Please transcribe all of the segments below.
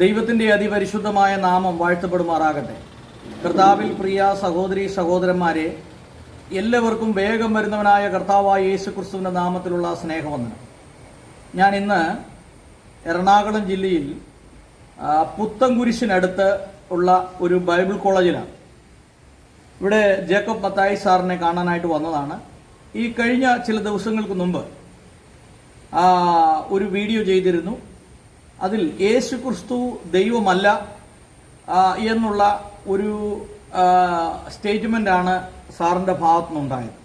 ദൈവത്തിൻ്റെ അതിപരിശുദ്ധമായ നാമം വാഴ്ത്തപ്പെടുമാറാകട്ടെ. കർത്താവിൽ പ്രിയ സഹോദരി സഹോദരന്മാരെ, എല്ലാവർക്കും വേഗം വരുന്നവനായ കർത്താവായ യേശു ക്രിസ്തുവിൻ്റെ നാമത്തിലുള്ള സ്നേഹവന്ദനം. ഞാൻ ഇന്ന് എറണാകുളം ജില്ലയിൽ പുത്തൻകുരിശിനടുത്ത് ഉള്ള ഒരു ബൈബിൾ കോളേജിലാണ്. ഇവിടെ ജേക്കബ് മത്തായി സാറിനെ കാണാനായിട്ട് വന്നതാണ്. ഈ കഴിഞ്ഞ ചില ദിവസങ്ങൾക്ക് മുമ്പ് ഒരു വീഡിയോ ചെയ്തിരുന്നു. അതിൽ യേശു ക്രിസ്തു ദൈവമല്ല എന്നുള്ള ഒരു സ്റ്റേറ്റ്മെൻ്റാണ് സാറിൻ്റെ ഭാഗത്തു നിന്നുണ്ടായത്.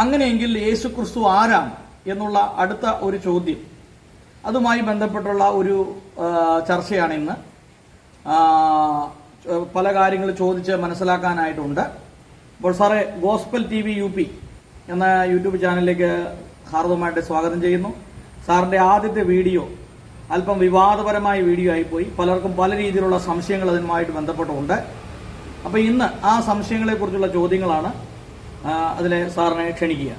അങ്ങനെയെങ്കിൽ യേശു ക്രിസ്തു ആരാണ് എന്നുള്ള അടുത്ത ഒരു ചോദ്യം, അതുമായി ബന്ധപ്പെട്ടുള്ള ഒരു ചർച്ചയാണ് ഇന്ന്. പല കാര്യങ്ങൾ ചോദിച്ച് മനസ്സിലാക്കാനായിട്ടുണ്ട്. അപ്പോൾ സാറേ, ഗോസ്പൽ TV UP എന്ന യൂട്യൂബ് ചാനലിലേക്ക് ഹാർദവമായിട്ട് സ്വാഗതം ചെയ്യുന്നു. സാറിൻ്റെ ആദ്യത്തെ വീഡിയോ അല്പം വിവാദപരമായ വീഡിയോ ആയിപ്പോയി. പലർക്കും പല രീതിയിലുള്ള സംശയങ്ങൾ അതിനുമായിട്ട് ബന്ധപ്പെട്ടുണ്ട്. അപ്പോൾ ഇന്ന് ആ സംശയങ്ങളെക്കുറിച്ചുള്ള ചോദ്യങ്ങളാണ്. അതിലെ സാറിനെ ക്ഷണിക്കുക.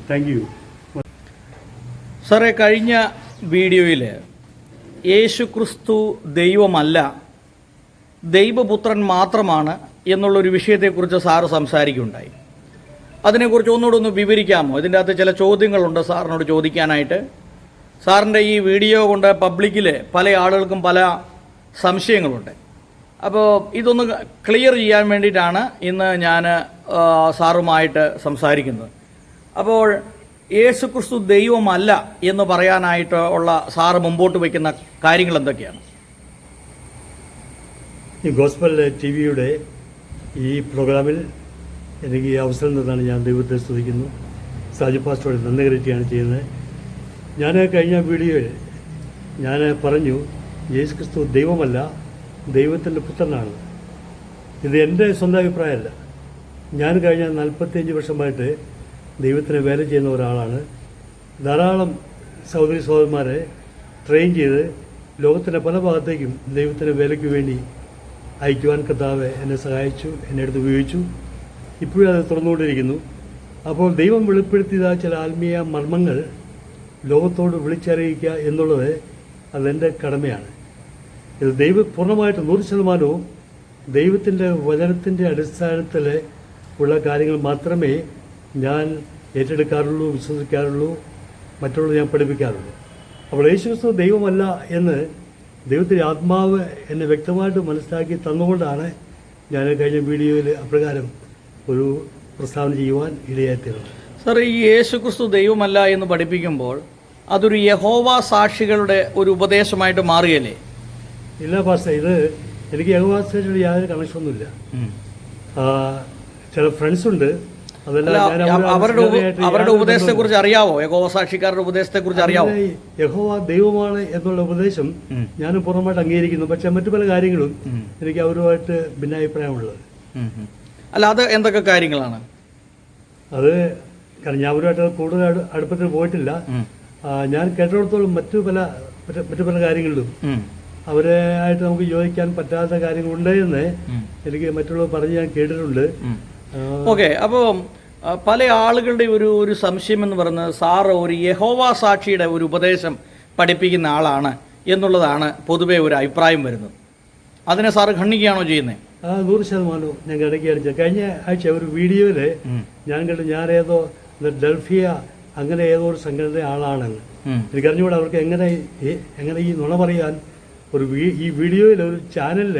താങ്ക് യു സാറേ, കഴിഞ്ഞ വീഡിയോയിൽ യേശു ക്രിസ്തു ദൈവമല്ല, ദൈവപുത്രൻ മാത്രമാണ് എന്നുള്ളൊരു വിഷയത്തെക്കുറിച്ച് സാറ് സംസാരിക്കുകയുണ്ടായി. അതിനെക്കുറിച്ച് ഒന്നുകൂടെ ഒന്ന് വിവരിക്കാമോ? ഇതിൻ്റെ അകത്ത് ചില ചോദ്യങ്ങളുണ്ട് സാറിനോട് ചോദിക്കാനായിട്ട്. സാറിൻ്റെ ഈ വീഡിയോ കൊണ്ട് പബ്ലിക്കിൽ പല ആളുകൾക്കും പല സംശയങ്ങളുണ്ട്. അപ്പോൾ ഇതൊന്ന് ക്ലിയർ ചെയ്യാൻ വേണ്ടിയിട്ടാണ് ഇന്ന് ഞാൻ സാറുമായിട്ട് സംസാരിക്കുന്നത്. അപ്പോൾ യേശു ക്രിസ്തു ദൈവമല്ല എന്ന് പറയാനായിട്ട് ഉള്ള സാറ് മുമ്പോട്ട് വയ്ക്കുന്ന കാര്യങ്ങൾ എന്തൊക്കെയാണ്? ഈ ഗോസ്പൽ TVയുടെ ഈ പ്രോഗ്രാമിൽ എനിക്ക് ഈ അവസരം തന്നാണ് ഞാൻ ദൈവത്തെ സ്തുതിക്കുന്നു. സാജു പാസ്റ്ററോട് നന്ദി കരറ്റുകയാണ് ചെയ്യുന്നത്. ഞാൻ കഴിഞ്ഞ വീഡിയോയിൽ ഞാൻ പറഞ്ഞു യേശു ക്രിസ്തു ദൈവമല്ല, ദൈവത്തിൻ്റെ പുത്രനാണ്. ഇത് എൻ്റെ സ്വന്തം അഭിപ്രായമല്ല. ഞാൻ കഴിഞ്ഞ 45 വർഷമായിട്ട് ദൈവത്തിന് വേല ചെയ്യുന്ന ഒരാളാണ്. ധാരാളം സഹോദരി സഹോദരന്മാരെ ട്രെയിൻ ചെയ്ത് ലോകത്തിൻ്റെ പല ഭാഗത്തേക്കും ദൈവത്തിൻ്റെ വേലയ്ക്ക് വേണ്ടി അയക്കുവാൻ കർത്താവ് എന്നെ സഹായിച്ചു, എന്നെ എടുത്ത് ഉപയോഗിച്ചു. ഇപ്പോഴും അത് തുറന്നുകൊണ്ടിരിക്കുന്നു. അപ്പോൾ ദൈവം വെളിപ്പെടുത്തിയ ചില ആത്മീയ മർമ്മങ്ങൾ ലോകത്തോട് വിളിച്ചറിയിക്കുക എന്നുള്ളത് അതെൻ്റെ കടമയാണ്. ഇത് പൂർണ്ണമായിട്ട് 100% ദൈവത്തിൻ്റെ വചനത്തിൻ്റെ അടിസ്ഥാനത്തിൽ ഉള്ള കാര്യങ്ങൾ മാത്രമേ ഞാൻ ഏറ്റെടുക്കാറുള്ളൂ, വിശ്വസിക്കാറുള്ളൂ, മറ്റുള്ളവർ ഞാൻ പഠിപ്പിക്കാറുള്ളൂ. അപ്പോൾ യേശുക്രിസ്തു ദൈവമല്ല എന്ന് ദൈവത്തിൻ്റെ ആത്മാവ് എന്നെ വ്യക്തമായിട്ട് മനസ്സിലാക്കി തന്നുകൊണ്ടാണ് ഞാൻ കഴിഞ്ഞ വീഡിയോയിൽ അപ്രകാരം ഒരു പ്രസ്താവന ചെയ്യുവാൻ ഇടയായിത്തീർന്നത്. സാർ, ഈ യേശു ക്രിസ്തു ദൈവമല്ല എന്ന് പഠിപ്പിക്കുമ്പോൾ അതൊരു യഹോവ സാക്ഷികളുടെ ഒരു ഉപദേശമായിട്ട് മാറുകയല്ലേ? ഇല്ല പാസ്റ്റർ, ഇത് എനിക്ക് യഹോവ സാക്ഷിയുടെ യാതൊരു കണക്ഷനൊന്നുമില്ല. ചില ഫ്രണ്ട്സുണ്ട്, അവരുടെ ഉപദേശത്തെ കുറിച്ച് അറിയാവോ? യഹോവ സാക്ഷിക്കാരുടെ ഉപദേശത്തെ കുറിച്ച് അറിയാവോ? യഹോവ ദൈവമാണ് എന്നുള്ള ഉപദേശം ഞാൻ പൂർണ്ണമായിട്ട് അംഗീകരിക്കുന്നു. പക്ഷെ മറ്റു പല കാര്യങ്ങളും എനിക്ക് അവരുമായിട്ട് ഭിന്നാഭിപ്രായമുള്ളത്. അല്ല, അത് എന്തൊക്കെ കാര്യങ്ങളാണ്? അത് കാരണം ഞാൻ അവരുമായിട്ട് കൂടുതൽ അടുപ്പത്തിൽ പോയിട്ടില്ല. ഞാൻ കേട്ടിടത്തോളം മറ്റു പല കാര്യങ്ങളിലും അവരായിട്ട് നമുക്ക് യോജിക്കാൻ പറ്റാത്ത കാര്യങ്ങളുണ്ട് എന്ന് എനിക്ക് മറ്റുള്ളവർ പറഞ്ഞ് ഞാൻ കേട്ടിട്ടുണ്ട്. ഓക്കെ, അപ്പോൾ പല ആളുകളുടെ ഒരു സംശയം എന്ന് പറയുന്നത് സാറ് ഒരു യഹോവ സാക്ഷിയുടെ ഒരു ഉപദേശം പഠിപ്പിക്കുന്ന ആളാണ് എന്നുള്ളതാണ് പൊതുവെ ഒരു അഭിപ്രായം വരുന്നത്. അതിനെ സാറ് ഖണ്ഡിക്കുകയാണോ ചെയ്യുന്നത്? 100% ഞാൻ ഇടയ്ക്ക് അടിച്ചത്. കഴിഞ്ഞ ആഴ്ച ഒരു വീഡിയോയിൽ ഞാൻ കണ്ടു, ഞാൻ ഏതോ ഡൽഫിയ അങ്ങനെ ഏതോ ഒരു സംഘടനയുടെ ആളാണെന്ന്. എനിക്കറിഞ്ഞുകൂടെ അവർക്ക് എങ്ങനെ ഈ നുണ പറയാൻ ഈ വീഡിയോയിൽ ഒരു ചാനലിൽ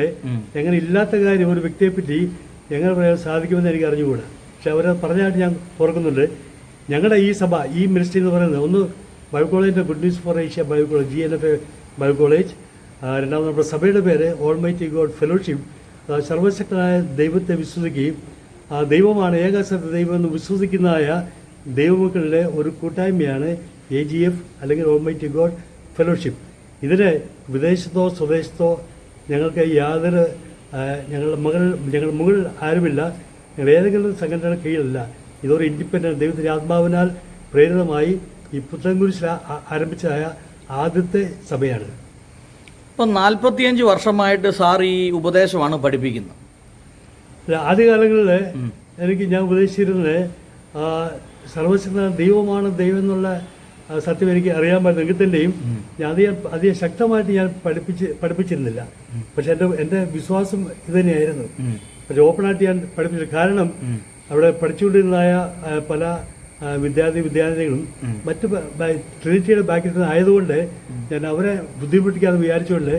എങ്ങനെ ഇല്ലാത്ത കാര്യം ഒരു വ്യക്തിയെപ്പറ്റി എങ്ങനെ പറയാൻ സാധിക്കുമെന്ന് എനിക്ക് അറിഞ്ഞുകൂടാ. പക്ഷെ അവരെ പറഞ്ഞായിട്ട് ഞാൻ ഓർക്കുന്നുണ്ട്. ഞങ്ങളുടെ ഈ സഭ, ഈ മിനിസ്ട്രി എന്ന് പറയുന്നത് ഒന്ന് ബൈബിൾ കോളേജിൻ്റെ good news for Asia Bible college, GNFA Bible college. രണ്ടാമത് നമ്മുടെ സഭയുടെ പേര് ഓൾമൈറ്റി ഗോഡ് ഫെലോഷിപ്പ്. സർവശക്തനായ ദൈവത്തെ വിശ്വസിക്കുകയും ദൈവമാണ് ഏകസത്യ ദൈവം എന്ന് വിശ്വസിക്കുന്നതായ ദൈവമക്കളുടെ ഒരു കൂട്ടായ്മയാണ് AGF അല്ലെങ്കിൽ ഓൾമൈറ്റി ഗോഡ് ഫെലോഷിപ്പ്. ഇതിന് വിദേശത്തോ സ്വദേശത്തോ ഞങ്ങൾക്ക് യാതൊരു ഞങ്ങളുടെ മുകൾ ആരുമില്ല. ഞങ്ങൾ ഏതെങ്കിലും സംഘടനയുടെ കീഴിലല്ല. ഇതൊരു ഇൻഡിപെൻഡൻറ്റ് ദൈവത്തിൻ്റെ ആത്മാവിനാൽ പ്രേരിതമായി ഈ പുത്തൻകുരിശിൽ ആരംഭിച്ചതായ ആദ്യത്തെ സഭയാണ്. ഇപ്പം 45 വർഷമായിട്ട് സാർ ഈ ഉപദേശമാണ് പഠിപ്പിക്കുന്നത്. ആദ്യകാലങ്ങളിൽ ഞാൻ ഉപദേശിച്ചിരുന്നത് സർവശക്തനായ ദൈവമാണ് ദൈവം എന്നുള്ള ആ സത്യം എനിക്ക് അറിയാൻ പറ്റുമെങ്കിൽ തന്നെയും ഞാൻ അധികം ശക്തമായിട്ട് ഞാൻ പഠിപ്പിച്ചിരുന്നില്ല. പക്ഷെ എൻ്റെ വിശ്വാസം ഇത് തന്നെയായിരുന്നു. പക്ഷെ ഓപ്പണായിട്ട് ഞാൻ പഠിപ്പിച്ചു. കാരണം അവിടെ പഠിച്ചുകൊണ്ടിരുന്നതായ പല വിദ്യാർത്ഥികളും മറ്റ് ട്രിനിറ്റിയുടെ ബാക്കിൽ നിന്ന് ആയതുകൊണ്ട് ഞാൻ അവരെ ബുദ്ധിമുട്ടിക്കാതെ വിചാരിച്ചുകൊണ്ട്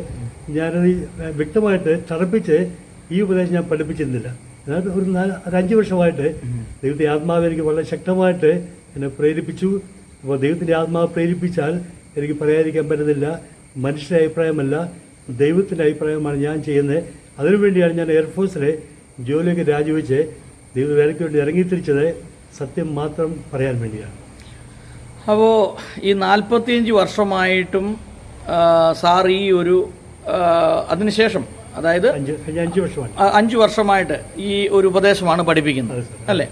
ഞാനത് വ്യക്തമായിട്ട് തറപ്പിച്ച് ഈ ഉപദേശം ഞാൻ പഠിപ്പിച്ചിരുന്നില്ല. എന്നാൽ ഒരു 5 വർഷമായിട്ട് ദൈവത്തിന്റെ ആത്മാവ് എനിക്ക് വളരെ ശക്തമായിട്ട് എന്നെ പ്രേരിപ്പിച്ചു. അപ്പോൾ ദൈവത്തിന്റെ ആത്മാവ് പ്രേരിപ്പിച്ചാൽ എനിക്ക് പറയാതിരിക്കാൻ പറ്റുന്നില്ല. മനുഷ്യരുടെ അഭിപ്രായമല്ല, ദൈവത്തിന്റെ അഭിപ്രായമാണ് ഞാൻ ചെയ്യുന്നത്. അതിനുവേണ്ടിയാണ് ഞാൻ എയർഫോഴ്സിലെ ജോലിയൊക്കെ രാജിവെച്ച് ദൈവ വേലയ്ക്ക് വേണ്ടി ഇറങ്ങിത്തിരിച്ചത്. സത്യം മാത്രം പറയാൻ വേണ്ടിയാണ്. അപ്പോൾ ഈ 45 വർഷമായിട്ടും സാർ ഈ ഒരു അതിനുശേഷം, അതായത് 5 വർഷമാണ്, 5 വർഷമായിട്ട് ഈ ഒരു ഉപദേശമാണ് പഠിപ്പിക്കുന്നത് അല്ലേ?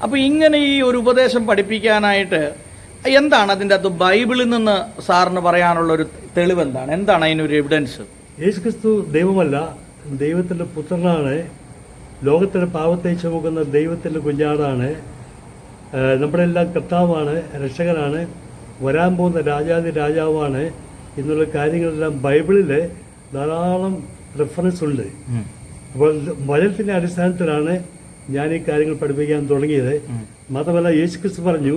അപ്പോൾ ഇങ്ങനെ ഈ ഒരു ഉപദേശം പഠിപ്പിക്കാനായിട്ട് എന്താണ് അതിൻ്റെ അകത്ത് ബൈബിളിൽ നിന്ന് സാറിന് പറയാനുള്ള ഒരു തെളിവ് എന്താണ്? എന്താണ് അതിനൊരു എവിഡൻസ്? യേശുക്രിസ്തു ദൈവമല്ല, ദൈവത്തിൻ്റെ പുത്രനാണ്. ലോകത്തിൻ്റെ പാപത്തെ ചുമക്കുന്ന ദൈവത്തിൻ്റെ കുഞ്ഞാടാണ്. നമ്മുടെ എല്ലാം കർത്താവാണ്, രക്ഷകനാണ്, വരാൻ പോകുന്ന രാജാവാണ് എന്നുള്ള കാര്യങ്ങളെല്ലാം ബൈബിളിൽ ധാരാളം റെഫറൻസ് ഉണ്ട്. അപ്പോൾ വചനത്തിൻ്റെ അടിസ്ഥാനത്തിലാണ് ഞാൻ ഈ കാര്യങ്ങൾ പഠിപ്പിക്കാൻ തുടങ്ങിയത്. മാത്രമല്ല യേശുക്രിസ്തു പറഞ്ഞു,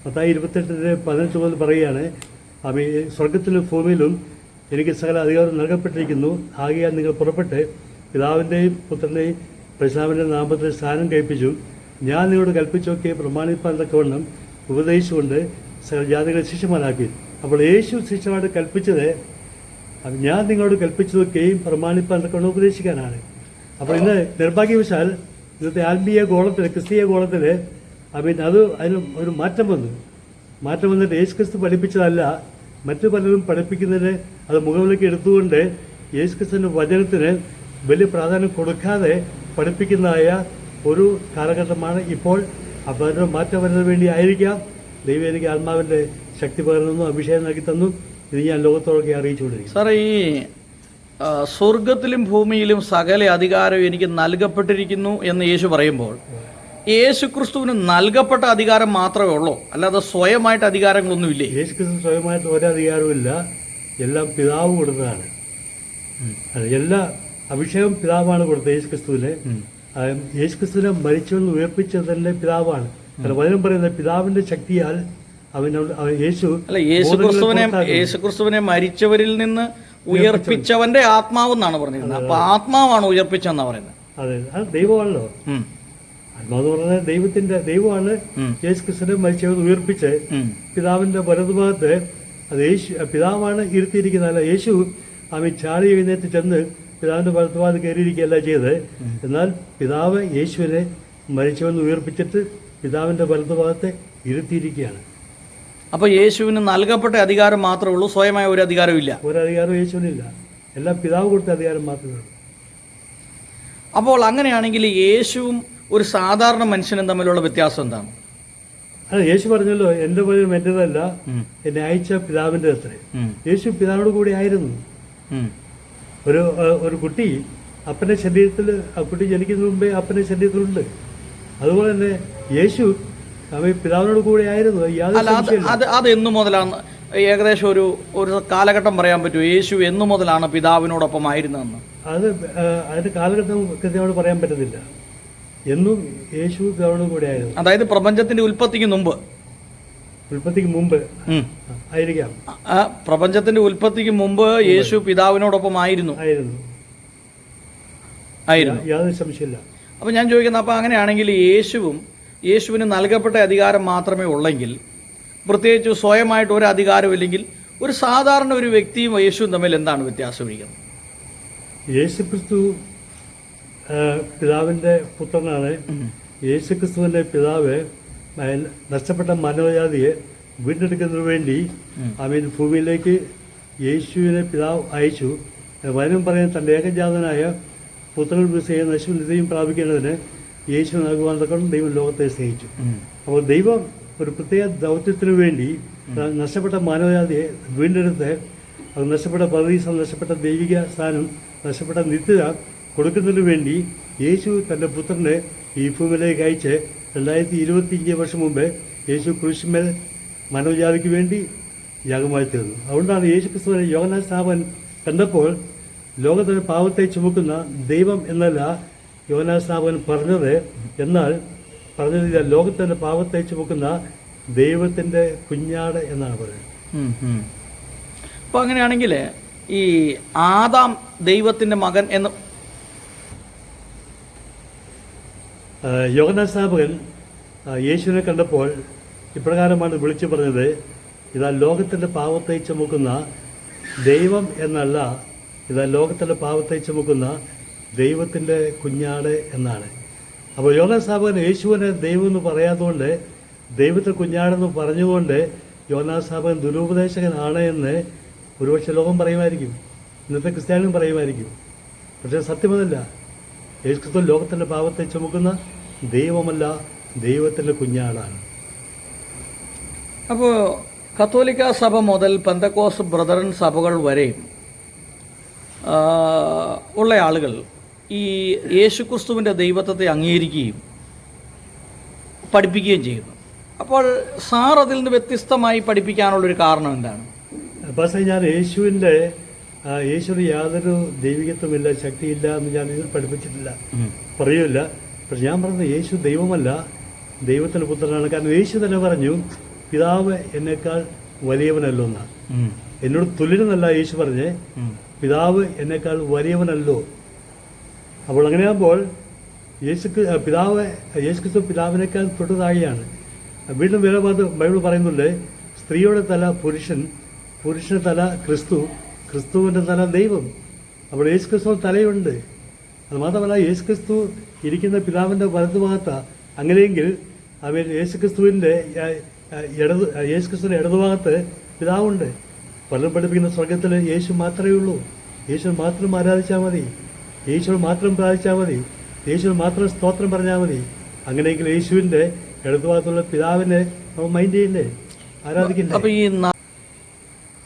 മത്തായി 28:15 മുതൽ പറയുകയാണ്, സ്വർഗത്തിലും ഭൂമിയിലും എനിക്ക് സകല അധികാരം നൽകപ്പെട്ടിരിക്കുന്നു. ആകയാൽ നിങ്ങൾ പുറപ്പെട്ട് പിതാവിൻ്റെയും പുത്രൻ്റെയും പരിശുദ്ധാത്മാവിൻ്റെയും നാമത്തിൽ സ്നാനം കഴിപ്പിച്ചു. ഞാൻ നിങ്ങളോട് കൽപ്പിച്ചൊക്കെ പ്രമാണിപ്പാൻ തക്കവണ്ണം ഉപദേശിച്ചുകൊണ്ട് സകല ജാതികളെ ശിഷ്യന്മാരാക്കി. അപ്പോൾ യേശു ശിഷ്യമായിട്ട് കൽപ്പിച്ചത് ഞാൻ നിങ്ങളോട് കൽപ്പിച്ചതൊക്കെയും പ്രമാണിപ്പാൻ തക്കവണ്ണം ഉപദേശിക്കാനാണ്. അപ്പോൾ ഇന്ന് നിർഭാഗ്യവശാൽ ഇന്നത്തെ ആത്മീയ ഗോളത്തിൽ, ക്രിസ്തീയ ഗോളത്തിൽ അതിന് ഒരു മാറ്റം വന്നിട്ട് യേശുക്രിസ്തു പഠിപ്പിച്ചതല്ല മറ്റു പലരും പഠിപ്പിക്കുന്നതിന് അത് മുഖവിലേക്ക് എടുത്തുകൊണ്ട് യേശുക്രിസ്തുവിൻ്റെ വചനത്തിന് വലിയ പ്രാധാന്യം കൊടുക്കാതെ പഠിപ്പിക്കുന്നതായ ഒരു കാലഘട്ടമാണ് ഇപ്പോൾ. അപ്പോൾ അതിന് മാറ്റം വരുന്നതിന് വേണ്ടി ആയിരിക്കാം ദൈവം എനിക്ക് ആത്മാവിൻ്റെ ശക്തി പകർന്നു, അഭിഷേകം നൽകി തന്നു. ഇത് ഞാൻ ലോകത്തോടൊക്കെ അറിയിച്ചുകൊണ്ടിരിക്കും. സാറേ, ഈ സ്വർഗത്തിലും ഭൂമിയിലും സകല അധികാരവും എനിക്ക് നൽകപ്പെട്ടിരിക്കുന്നു എന്ന് യേശു പറയുമ്പോൾ യേശുക്രിസ്തുവിന് നൽകപ്പെട്ട അധികാരം മാത്രമേ ഉള്ളൂ, അല്ലാതെ സ്വയമായിട്ട് അധികാരങ്ങളൊന്നുമില്ലേ? യേശുക്രിസ്തു സ്വയമായിട്ട് ഒരധികാരവുമില്ല, എല്ലാം പിതാവ് കൊടുത്തതാണ്. എല്ലാ അഭിഷേകം പിതാവാണ് കൊടുത്തത് യേശുക്രിസ്തുവിന്. യേശുക്രിസ്തുവിനെ മരിച്ചെന്ന് ഉയർപ്പിച്ചത് തന്നെ പിതാവാണ്. വചനം പറയുന്നത് പിതാവിന്റെ ശക്തിയാൽ യേശുക്രിസ്തുവിനെ മരിച്ചവരിൽ നിന്ന് ഉയർപ്പിച്ചവന്റെ ആത്മാവെന്നാണ് പറഞ്ഞിരുന്നത്. അപ്പൊ ആത്മാവാണ് ഉയർപ്പിച്ചെന്നാ പറയുന്നത്. അതെ, അത് ദൈവമാണല്ലോ. ആത്മാവെന്ന് പറഞ്ഞാൽ ദൈവമാണ്. യേശുക്രിസ്തുവിനെ മരിച്ചവർ ഉയർപ്പിച്ച് പിതാവിന്റെ വലതുഭാഗത്ത് അത് പിതാവാണ് ഇരുത്തിയിരിക്കുന്നത്. അല്ല യേശു ചാടി എഴുന്നേറ്റ് ചെന്ന് പിതാവിന്റെ വലതുഭാഗത്ത് കയറിയിരിക്കുകയല്ല ചെയ്ത്. എന്നാൽ പിതാവ് യേശുവിനെ മരിച്ചവെന്ന് ഉയർപ്പിച്ചിട്ട് പിതാവിന്റെ വലതുഭാഗത്തെ ഇരുത്തിയിരിക്കുകയാണ്. അപ്പൊ യേശുവിന് നൽകപ്പെട്ട അധികാരം മാത്രമേ ഉള്ളൂ, സ്വയമായ ഒരു അധികാരവും ഇല്ല. ഒരധികാരവും യേശുവിനില്ല, എല്ലാം പിതാവ് കൊടുത്ത അധികാരം മാത്രമേ ഉള്ളൂ. അപ്പോൾ അങ്ങനെയാണെങ്കിൽ യേശുവും ഒരു സാധാരണ മനുഷ്യനും തമ്മിലുള്ള വ്യത്യാസം എന്താണ്? അല്ല, യേശു പറഞ്ഞല്ലോ, എന്റെ വചനം എന്റേതല്ല, എന്നെ അയച്ച പിതാവിന്റെ അത്രേ. യേശു പിതാവിനോട് കൂടി ആയിരുന്നു. ഒരു കുട്ടി അപ്പന്റെ ശരീരത്തിൽ, ആ കുട്ടി ജനിക്കുന്ന മുമ്പേ അപ്പന്റെ ശരീരത്തിലുണ്ട്. അതുപോലെ തന്നെ യേശു പിതാവിനോട് കൂടെ ആയിരുന്നു. അത് എന്നു മുതലാണ്? ഏകദേശം ഒരു കാലഘട്ടം പറയാൻ പറ്റുമോ? യേശു എന്നു മുതലാണ് പിതാവിനോടൊപ്പം ആയിരുന്നതെന്ന്? അതിന്റെ കാലഘട്ടം കൃത്യമായിട്ട് പറയാൻ പറ്റത്തില്ല. എന്നും യേശു പിതാവിനോട് കൂടെ ആയിരുന്നു. അതായത് പ്രപഞ്ചത്തിന്റെ ഉൽപ്പത്തിക്ക് മുമ്പ് ആയിരിക്കാം. പ്രപഞ്ചത്തിന്റെ ഉൽപ്പത്തിക്ക് മുമ്പ് യേശു പിതാവിനോടൊപ്പം ആയിരുന്നു. യാതൊരു സംശയമില്ല. അപ്പൊ ഞാൻ ചോദിക്കുന്നത്, അപ്പൊ അങ്ങനെയാണെങ്കിൽ യേശുവിന് നൽകപ്പെട്ട അധികാരം മാത്രമേ ഉള്ളെങ്കിൽ, പ്രത്യേകിച്ച് സ്വയമായിട്ട് ഒരു അധികാരമില്ലെങ്കിൽ, ഒരു സാധാരണ ഒരു വ്യക്തിയും യേശുവും തമ്മിൽ എന്താണ് വ്യത്യാസമിരിക്കുന്നത്? യേശുക്രിസ്തു പിതാവിന്റെ പുത്രനാണ്. യേശുക്രിസ്തുവിന്റെ പിതാവ് നഷ്ടപ്പെട്ട മാനവജാതിയെ വീണ്ടെടുക്കുന്നതിന് വേണ്ടി ഭൂമിയിലേക്ക് യേശുവിനെ പിതാവ് അയച്ചു. വചനം പറയുന്ന തന്റെ ഏകജാതനായ പുത്രൻ നശിവും നിത്യവും പ്രാപിക്കേണ്ടതിന് യേശു നൽകുവാൻ തക്കൊണ്ട് ദൈവം ലോകത്തെ സ്നേഹിച്ചു. അപ്പോൾ ദൈവം ഒരു പ്രത്യേക ദൗത്യത്തിനു വേണ്ടി നഷ്ടപ്പെട്ട മാനവജാതിയെ വീണ്ടെടുത്ത് അത് നഷ്ടപ്പെട്ട പദവീസം, നഷ്ടപ്പെട്ട ദൈവിക സ്ഥാനം, നഷ്ടപ്പെട്ട നിത്യത കൊടുക്കുന്നതിന് വേണ്ടി യേശു തൻ്റെ പുത്രനെ ഈ ഭൂമിയിലേക്ക് അയച്ച് 2025 വർഷം മുമ്പ് യേശു ക്രൂശിന്മേൽ മാനവജാതിക്ക് വേണ്ടി യാഗമായി തീർന്നു. അതുകൊണ്ടാണ് യേശുക്രിസ്തുവിനെ യോഹന്നാൻ സ്നാപകൻ കണ്ടപ്പോൾ ലോകത്തിന്റെ പാപത്തെ ചുമക്കുന്ന ദൈവം എന്നല്ല യോഹന്നാൻ സ്നാപകൻ പറഞ്ഞത്, എന്നാൽ പറഞ്ഞത് ലോകത്തിന്റെ പാപത്തെ ചുമക്കുന്ന ദൈവത്തിന്റെ കുഞ്ഞാട് എന്നാണ് പറയുന്നത്. അപ്പോൾ അങ്ങനെയാണെങ്കിൽ ഈ ആദാം ദൈവത്തിന്റെ മകൻ എന്ന് യോഹന്നാൻ സ്നാപകൻ യേശുവിനെ കണ്ടപ്പോൾ ഇപ്രകാരമാണ് വിളിച്ചു പറഞ്ഞത്, ഇതാ ലോകത്തിന്റെ പാപത്തെ ചുമക്കുന്ന ദൈവം എന്നല്ല, ഇതാ ലോകത്തിന്റെ പാപത്തെ ചുമക്കുന്ന ദൈവത്തിന്റെ കുഞ്ഞാട് എന്നാണ്. അപ്പോൾ യോഹന്നാൻ സ്നാപകൻ യേശുവിനെ ദൈവം എന്ന് പറയാത്തതുകൊണ്ട്, ദൈവത്തെ കുഞ്ഞാടെന്ന് പറഞ്ഞുകൊണ്ട് യോഹന്നാൻ സ്നാപകൻ ദുരുപദേശകനാണ് എന്ന് ഒരുപക്ഷെ ലോകം പറയുമായിരിക്കും, ഇന്നത്തെ ക്രിസ്ത്യാനികളും പറയുമായിരിക്കും. പക്ഷേ സത്യമതല്ല. യേശുക്രിസ്തു ലോകത്തിന്റെ പാപത്തെ ചുമക്കുന്ന ദൈവമല്ല, ദൈവത്തിന്റെ കുഞ്ഞാടാണ്. അപ്പോൾ കത്തോലിക്ക സഭ മുതൽ പെന്തക്കോസ് ബ്രദറൻ സഭകൾ വരെ ഉള്ള ആളുകൾ ഈ യേശുക്രിസ്തുവിൻ്റെ ദൈവത്വത്തെ അംഗീകരിക്കുകയും പഠിപ്പിക്കുകയും ചെയ്യുന്നു. അപ്പോൾ സാർ അതിൽ നിന്ന് വ്യത്യസ്തമായി പഠിപ്പിക്കാനുള്ളൊരു കാരണം എന്താണ്? പക്ഷേ ഞാൻ യേശുവിൻ്റെ യാതൊരു ദൈവികത്വമില്ല, ശക്തിയില്ല എന്ന് ഞാൻ ഇതിൽ പഠിപ്പിച്ചിട്ടില്ല, പറയൂല. പക്ഷെ ഞാൻ പറഞ്ഞത് യേശു ദൈവമല്ല, ദൈവത്തിൻ്റെ പുത്രനാണ്. കാരണം യേശു തന്നെ പറഞ്ഞു, പിതാവ് എന്നേക്കാൾ വലിയവനല്ലോ എന്നാണ്. എന്നോട് തുല്യനെന്നല്ല യേശു പറഞ്ഞേ, പിതാവ് എന്നേക്കാൾ വലിയവനല്ലോ. അപ്പോൾ അങ്ങനെയാകുമ്പോൾ യേശുക്രിസ്തു പിതാവിനേക്കാൾ തൊട്ടുതാഴെയാണ്. വീണ്ടും വേറെ ബൈബിൾ പറയുന്നുണ്ട്, സ്ത്രീയുടെ തല പുരുഷൻ, പുരുഷന്റെ തല ക്രിസ്തു, ക്രിസ്തുവിൻ്റെ തല ദൈവം. അപ്പോൾ യേശുക്രിസ്തു തലയുണ്ട്. അത് മാത്രമല്ല, യേശുക്രിസ്തു ഇരിക്കുന്ന പിതാവിൻ്റെ വലതുഭാഗത്താണ്. അങ്ങനെയെങ്കിൽ അവൻ യേശുക്രിസ്തുവിൻ്റെ ഇടതുഭാഗത്ത് പിതാവുണ്ട്. പലരും പഠിപ്പിക്കുന്ന സ്വർഗത്തിൽ യേശു മാത്രമേ ഉള്ളൂ. യേശു മാത്രം ആരാധിച്ചാൽ മതി, യേശു മാത്രം പ്രാർത്ഥിച്ചാൽ മതി, യേശു മാത്രം സ്തോത്രം പറഞ്ഞാൽ മതി. അങ്ങനെയെങ്കിൽ യേശുവിൻ്റെ ഇടതുഭാഗത്തുള്ള പിതാവിനെ നമ്മൾ മൈൻഡ് ചെയ്യില്ലേ, ആരാധിക്കില്ലേ? അപ്പോൾ ഈ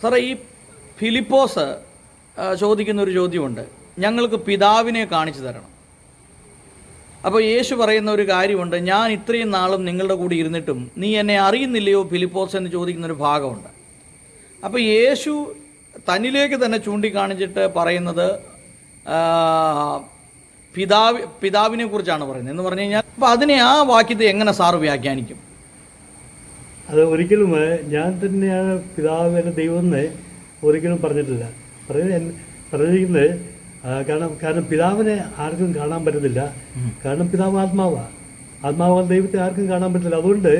സാറേ, ഈ ഫിലിപ്പോസ് ചോദിക്കുന്ന ഒരു ചോദ്യമുണ്ട്, ഞങ്ങൾക്ക് പിതാവിനെ കാണിച്ചു തരണം. അപ്പോൾ യേശു പറയുന്ന ഒരു കാര്യമുണ്ട്, ഞാൻ ഇത്രയും നാളും നിങ്ങളുടെ കൂടി ഇരുന്നിട്ടും നീ എന്നെ അറിയുന്നില്ലയോ ഫിലിപ്പോസ് എന്ന് ചോദിക്കുന്നൊരു ഭാഗമുണ്ട്. അപ്പോൾ യേശു തന്നിലേക്ക് തന്നെ ചൂണ്ടിക്കാണിച്ചിട്ട് പറയുന്നത് പിതാവിനെ കുറിച്ചാണ് പറയുന്നത് എന്ന് പറഞ്ഞു കഴിഞ്ഞാൽ, അപ്പോൾ അതിനെ ആ വാക്യത്തെ എങ്ങനെ സാറ് വ്യാഖ്യാനിക്കും? അത് ഒരിക്കലും ഞാൻ തന്നെയാണ് പിതാവ് എന്ന ദൈവം എന്ന് ഒരിക്കലും പറഞ്ഞിട്ടില്ല. പറഞ്ഞിരിക്കുന്നത് കാരണം പിതാവിനെ ആർക്കും കാണാൻ പറ്റത്തില്ല. കാരണം പിതാവ് ആത്മാവാണ് ദൈവത്തെ ആർക്കും കാണാൻ പറ്റില്ല. അതുകൊണ്ട്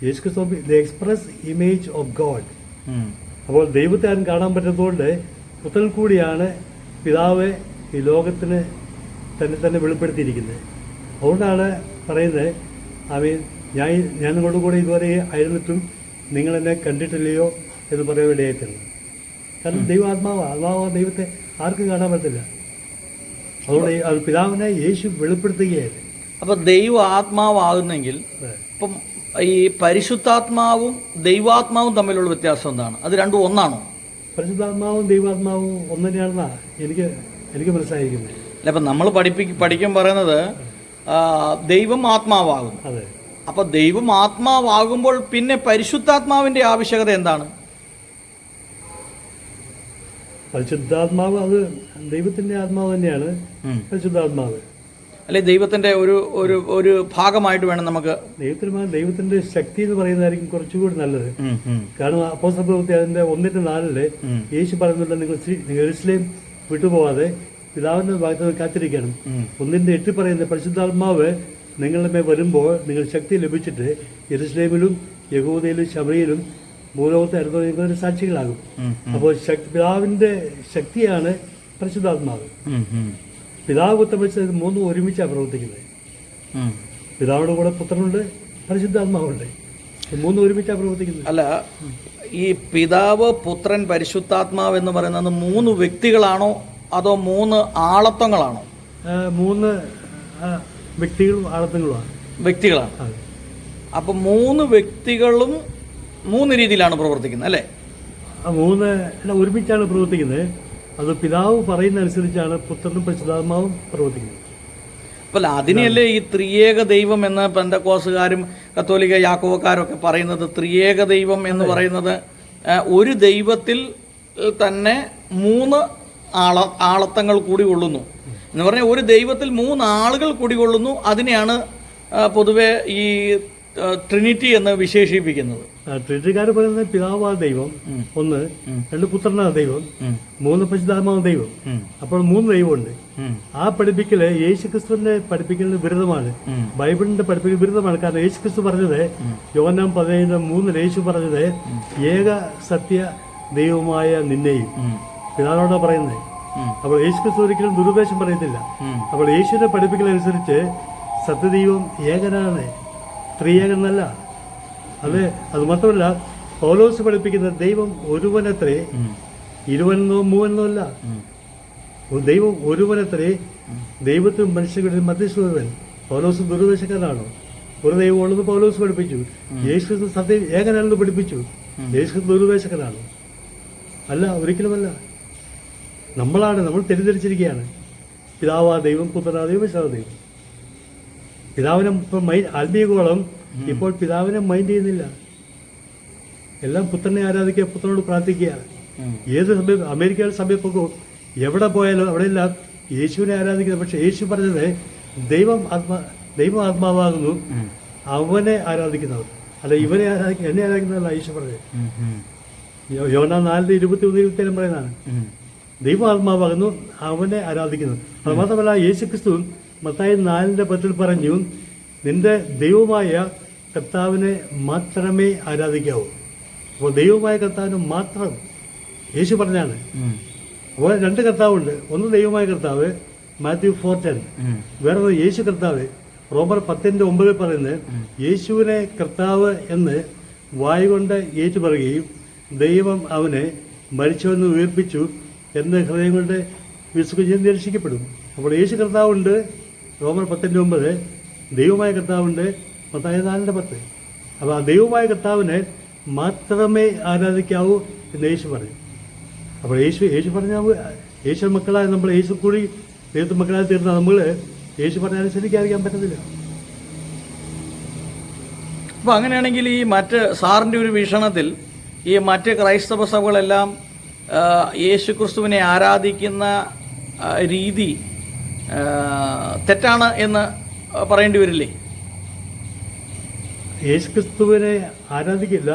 യേശുക്രിസ്തു the express image of God. അപ്പോൾ ദൈവത്തെ ആരും കാണാൻ പറ്റുന്നതുകൊണ്ട് പുത്രൻ കൂടിയാണ് പിതാവ് ഈ ലോകത്തിന് തന്നെ വെളിപ്പെടുത്തിയിരിക്കുന്നത്. അതുകൊണ്ടാണ് പറയുന്നത്, ഞാൻ നിങ്ങളുടെ കൂടെ ഇതുവരെ ആയിരുന്നിട്ടും നിങ്ങൾ എന്നെ കണ്ടിട്ടില്ലയോ എന്ന് പറയാൻ വേണ്ടിയായിട്ടുണ്ട്. കാരണം ദൈവം ആത്മാവാണ് ദൈവത്തെ ആർക്കും കാണാൻ പറ്റില്ല. അതുകൊണ്ട് അത് പിതാവിനെ യേശു വെളിപ്പെടുത്തുകയായിരുന്നു. അപ്പം ദൈവം ആത്മാവാകുന്നെങ്കിൽ ഇപ്പം ഈ പരിശുദ്ധാത്മാവും ദൈവാത്മാവും തമ്മിലുള്ള വ്യത്യാസം എന്താണ്? അത് രണ്ടും ഒന്നാണോ? പരിശുദ്ധാത്മാവും ദൈവാത്മാവും ഒന്ന് തന്നെയാണെന്നാണ് എനിക്ക് മനസ്സിലായിരിക്കുന്നത്. അല്ല, ഇപ്പം നമ്മൾ പഠിക്കാൻ പറയുന്നത് ദൈവം ആത്മാവാകും. അതെ. അപ്പം ദൈവം ആത്മാവാകുമ്പോൾ പിന്നെ പരിശുദ്ധാത്മാവിൻ്റെ ആവശ്യകത എന്താണ്? പരിശുദ്ധാത്മാവ് അത് ദൈവത്തിന്റെ ആത്മാവ് തന്നെയാണ് പരിശുദ്ധാത്മാവ്. അല്ലെ, ദൈവത്തിന്റെ ഒരു ഭാഗമായിട്ട് വേണം നമുക്ക്. ദൈവത്തിന്റെ ശക്തി എന്ന് പറയുന്നതായിരിക്കും കുറച്ചുകൂടി നല്ലത്. കാരണം അപ്പോസ്തല പ്രവൃത്തി അതിന്റെ 1:4 യേശു പറയുന്നുണ്ട്, നിങ്ങൾ യെരൂശലേം വിട്ടുപോകാതെ പിതാവിന്റെ ഭാഗത്ത് കാത്തിരിക്കണം. 1:8 പറയുന്നത്, പരിശുദ്ധാത്മാവ് നിങ്ങളുടെ മേൽ വരുമ്പോൾ നിങ്ങൾ ശക്തി ലഭിച്ചിട്ട് യെരൂശലേമിലും യഹൂദയിലും ശമരിയിലും ഭൂലോകത്തെ അടുത്ത സാക്ഷികളാകും. അപ്പോൾ പിതാവിന്റെ ശക്തിയാണ് പരിശുദ്ധാത്മാവ്. പിതാവ് പുത്രൻ പരിശുദ്ധ മൂന്നും ഒരുമിച്ചാണ് പ്രവർത്തിക്കുന്നത്. പിതാവിന്റെ കൂടെ പുത്രനുണ്ട്, പരിശുദ്ധാത്മാവുണ്ട്, മൂന്നും ഒരുമിച്ചാണ് പ്രവർത്തിക്കുന്നത്. അല്ല, ഈ പിതാവ് പുത്രൻ പരിശുദ്ധാത്മാവ് എന്ന് പറയുന്നത് 3 വ്യക്തികളാണോ അതോ 3 ആളത്വങ്ങളാണോ? 3 വ്യക്തികളും ആളത്വങ്ങളുമാണ്. വ്യക്തികളാണ്. അപ്പൊ 3 വ്യക്തികളും 3 രീതിയിലാണ് പ്രവർത്തിക്കുന്നത് അല്ലേ? 3 ഒരുമിച്ചാണ് പ്രവർത്തിക്കുന്നത്. അത് പിതാവ് പറയുന്ന അനുസരിച്ചാണ് പുത്രനും പരിശുദ്ധാത്മാവും പ്രവർത്തിക്കുന്നത്. അപ്പോൾ അതിനെയല്ലേ ഈ ത്രിയേക ദൈവം എന്ന് പെന്തക്കോസുകാരും കത്തോലിക്ക യാക്കോബക്കാരൊക്കെ പറയുന്നത്. ത്രിയേക ദൈവം എന്ന് പറയുന്നത് ഒരു ദൈവത്തിൽ തന്നെ 3 ആളത്തങ്ങൾ കുടികൊള്ളുന്നു എന്ന് പറഞ്ഞാൽ ഒരു ദൈവത്തിൽ 3 ആളുകൾ കുടികൊള്ളുന്നു. അതിനെയാണ് പൊതുവെ ഈ ട്രിനിറ്റി എന്ന് വിശേഷിപ്പിക്കുന്നത്. ട്രിനിറ്റിക്കാർ പറയുന്നത് പിതാവാ ദൈവം 1, 2 പുത്രനാ ദൈവം, 3 പരിശുദ്ധാത്മാവ് ദൈവം. അപ്പോൾ 3 ദൈവമുണ്ട്. ആ പഠിപ്പിക്കല് യേശുക്രിസ്തുവിന്റെ പഠിപ്പിക്കലിന് വിരുദ്ധമാണ്, ബൈബിളിന്റെ പഠിപ്പിക്കൽ വിരുദ്ധമാണ്. കാരണം യേശുക്രിസ്തു പറഞ്ഞത് യോഹന്നാൻ 17:3 യേശു പറഞ്ഞത് ഏക സത്യ ദൈവമായ നിന്നെയും പിതാവിനോടാ പറയുന്നത്. അപ്പോൾ യേശുക്രിസ്തു ഒരിക്കലും ദുരുപദേശം പറയത്തില്ല. അപ്പോൾ യേശുവിന്റെ പഠിപ്പിക്കലനുസരിച്ച് സത്യദൈവം ഏകനാണ്, ത്രിയേകനല്ല. അത് മാത്രമല്ല പൗലോസ് പഠിപ്പിക്കുന്ന ദൈവം ഒരുവനത്രേ, ഇരുവനെന്നോ മൂവെന്നോ അല്ല. ദൈവം ഒരുവനത്രേ, ദൈവത്തിനും മനുഷ്യരുടെ മധ്യസ്ഥൻ. പൗലോസ് ദുരുപദേശക്കാരനാണോ? ഒരു ദൈവം ഉള്ളത് പൗലോസ് പഠിപ്പിച്ചു. യേശുക്രിസ്തു സത്യം ഏകനാണെന്ന് പഠിപ്പിച്ചു. യേശുക്രിസ്തു ദുരുപദേശക്കാരാണോ? അല്ല, ഒരിക്കലുമല്ല. നമ്മൾ തെറ്റിദ്ധരിച്ചിരിക്കുകയാണ്. പിതാവാ ദൈവം, പുത്രനാ ദൈവം, വിശുദ്ധാ ദൈവം. പിതാവിനെ ഇപ്പം ആത്മീയഗോളം ഇപ്പോൾ പിതാവിനെ മൈൻഡ് ചെയ്യുന്നില്ല. എല്ലാം പുത്രനെ ആരാധിക്കുക, പുത്രനോട് പ്രാർത്ഥിക്കുക. ഏത് സമയം അമേരിക്കയുടെ സമയത്തൊക്കെ എവിടെ പോയാലും അവിടെയെല്ലാം യേശുവിനെ ആരാധിക്കുന്നത്. പക്ഷെ യേശു പറഞ്ഞത് ദൈവം ആത്മാവാകുന്നു, അവനെ ആരാധിക്കുന്നവർ, അല്ല ഇവനെ എന്നെ ആരാധിക്കുന്നതല്ല യേശു പറഞ്ഞത്. യോഹന്നാൻ 4:21-27 പറയുന്നതാണ്. ദൈവം ആത്മാവാകുന്നു, അവനെ ആരാധിക്കുന്നു. അത് മാത്രമല്ല യേശുക്രിസ്തു മത്തായി 4:10 പറഞ്ഞു, നിന്റെ ദൈവമായ കർത്താവിനെ മാത്രമേ ആരാധിക്കാവൂ. അപ്പോൾ ദൈവമായ കർത്താവിന് മാത്രം യേശു പറഞ്ഞാണ്. അപ്പോൾ 2 കർത്താവുണ്ട്. ഒന്ന് ദൈവമായ കർത്താവ്, മാത്യു 4:10. വേറൊന്ന് യേശു കർത്താവ്. റോമർ 10:9 പറയുന്നത് യേശുവിനെ കർത്താവ് എന്ന് വായുകൊണ്ട് ഏറ്റുപറയുകയും ദൈവം അവനെ മരിച്ചവെന്ന് ഉയർപ്പിച്ചു എന്ന് ഹൃദയം കൊണ്ട് വിശ്വസിച്ച് രക്ഷിക്കപ്പെടും. അപ്പോൾ യേശു കർത്താവുണ്ട് റോമർ 10:9, ദൈവമായ കർത്താവുണ്ട് മത്തായി 4:10. അപ്പോൾ ആ ദൈവമായ കർത്താവിനെ മാത്രമേ ആരാധിക്കാവൂ എന്ന് യേശു പറയും. അപ്പോൾ യേശു പറഞ്ഞാൽ യേശു മക്കളായ നമ്മൾ യേശു കൂടി ദൈവത്തെ മക്കളായി തീർന്ന നമ്മൾ യേശു പറഞ്ഞാലും ശരിക്കാതിരിക്കാൻ പറ്റത്തില്ല. അപ്പോൾ അങ്ങനെയാണെങ്കിൽ ഈ മറ്റ് സാറിൻ്റെ ഒരു വീക്ഷണത്തിൽ ഈ മറ്റ് ക്രൈസ്തവ സഭകളെല്ലാം യേശുക്രിസ്തുവിനെ ആരാധിക്കുന്ന രീതി തെറ്റാണ് എന്ന് പറയേണ്ടി വരില്ലേ? യേശുക്രിസ്തുവിനെ ആരാധിക്കില്ല,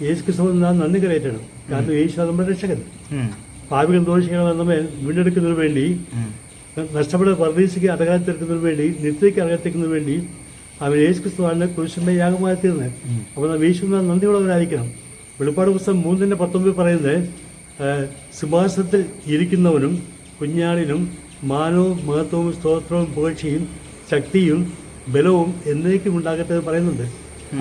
യേശുക്രിസ്തുവിന് നാം നന്ദി കരയറ്റണം. കാരണം യേശു നമ്മുടെ രക്ഷകൻ. പാപികൾ ദോഷികളെ നമ്മെ വീണ്ടെടുക്കുന്നതിന് വേണ്ടി, നഷ്ടപ്പെട്ട പരദീസിക്ക് അടകാത്തിരിക്കുന്നതിന് വേണ്ടി, നിത്യയ്ക്ക് അടകത്തിക്കുന്നതിന് വേണ്ടി അവൻ യേശുക്രിസ്തുവാണ് കുരിശിന്റെ യാഗമായി തീർന്നത്. അപ്പോൾ നാം യേശുവിനെ നന്ദിയുള്ളവരായിരിക്കണം. വെളിപ്പാട് പുസ്തകം 3:19 പറയുന്നത് സിംഹാസനത്തിൽ ഇരിക്കുന്നവനും കുഞ്ഞാടിനും മാനവും മഹത്വവും സ്തോത്രവും പുകഴ്ചയും ശക്തിയും ബലവും എന്നേക്കും ഉണ്ടാകട്ടെ എന്ന് പറയുന്നുണ്ട്.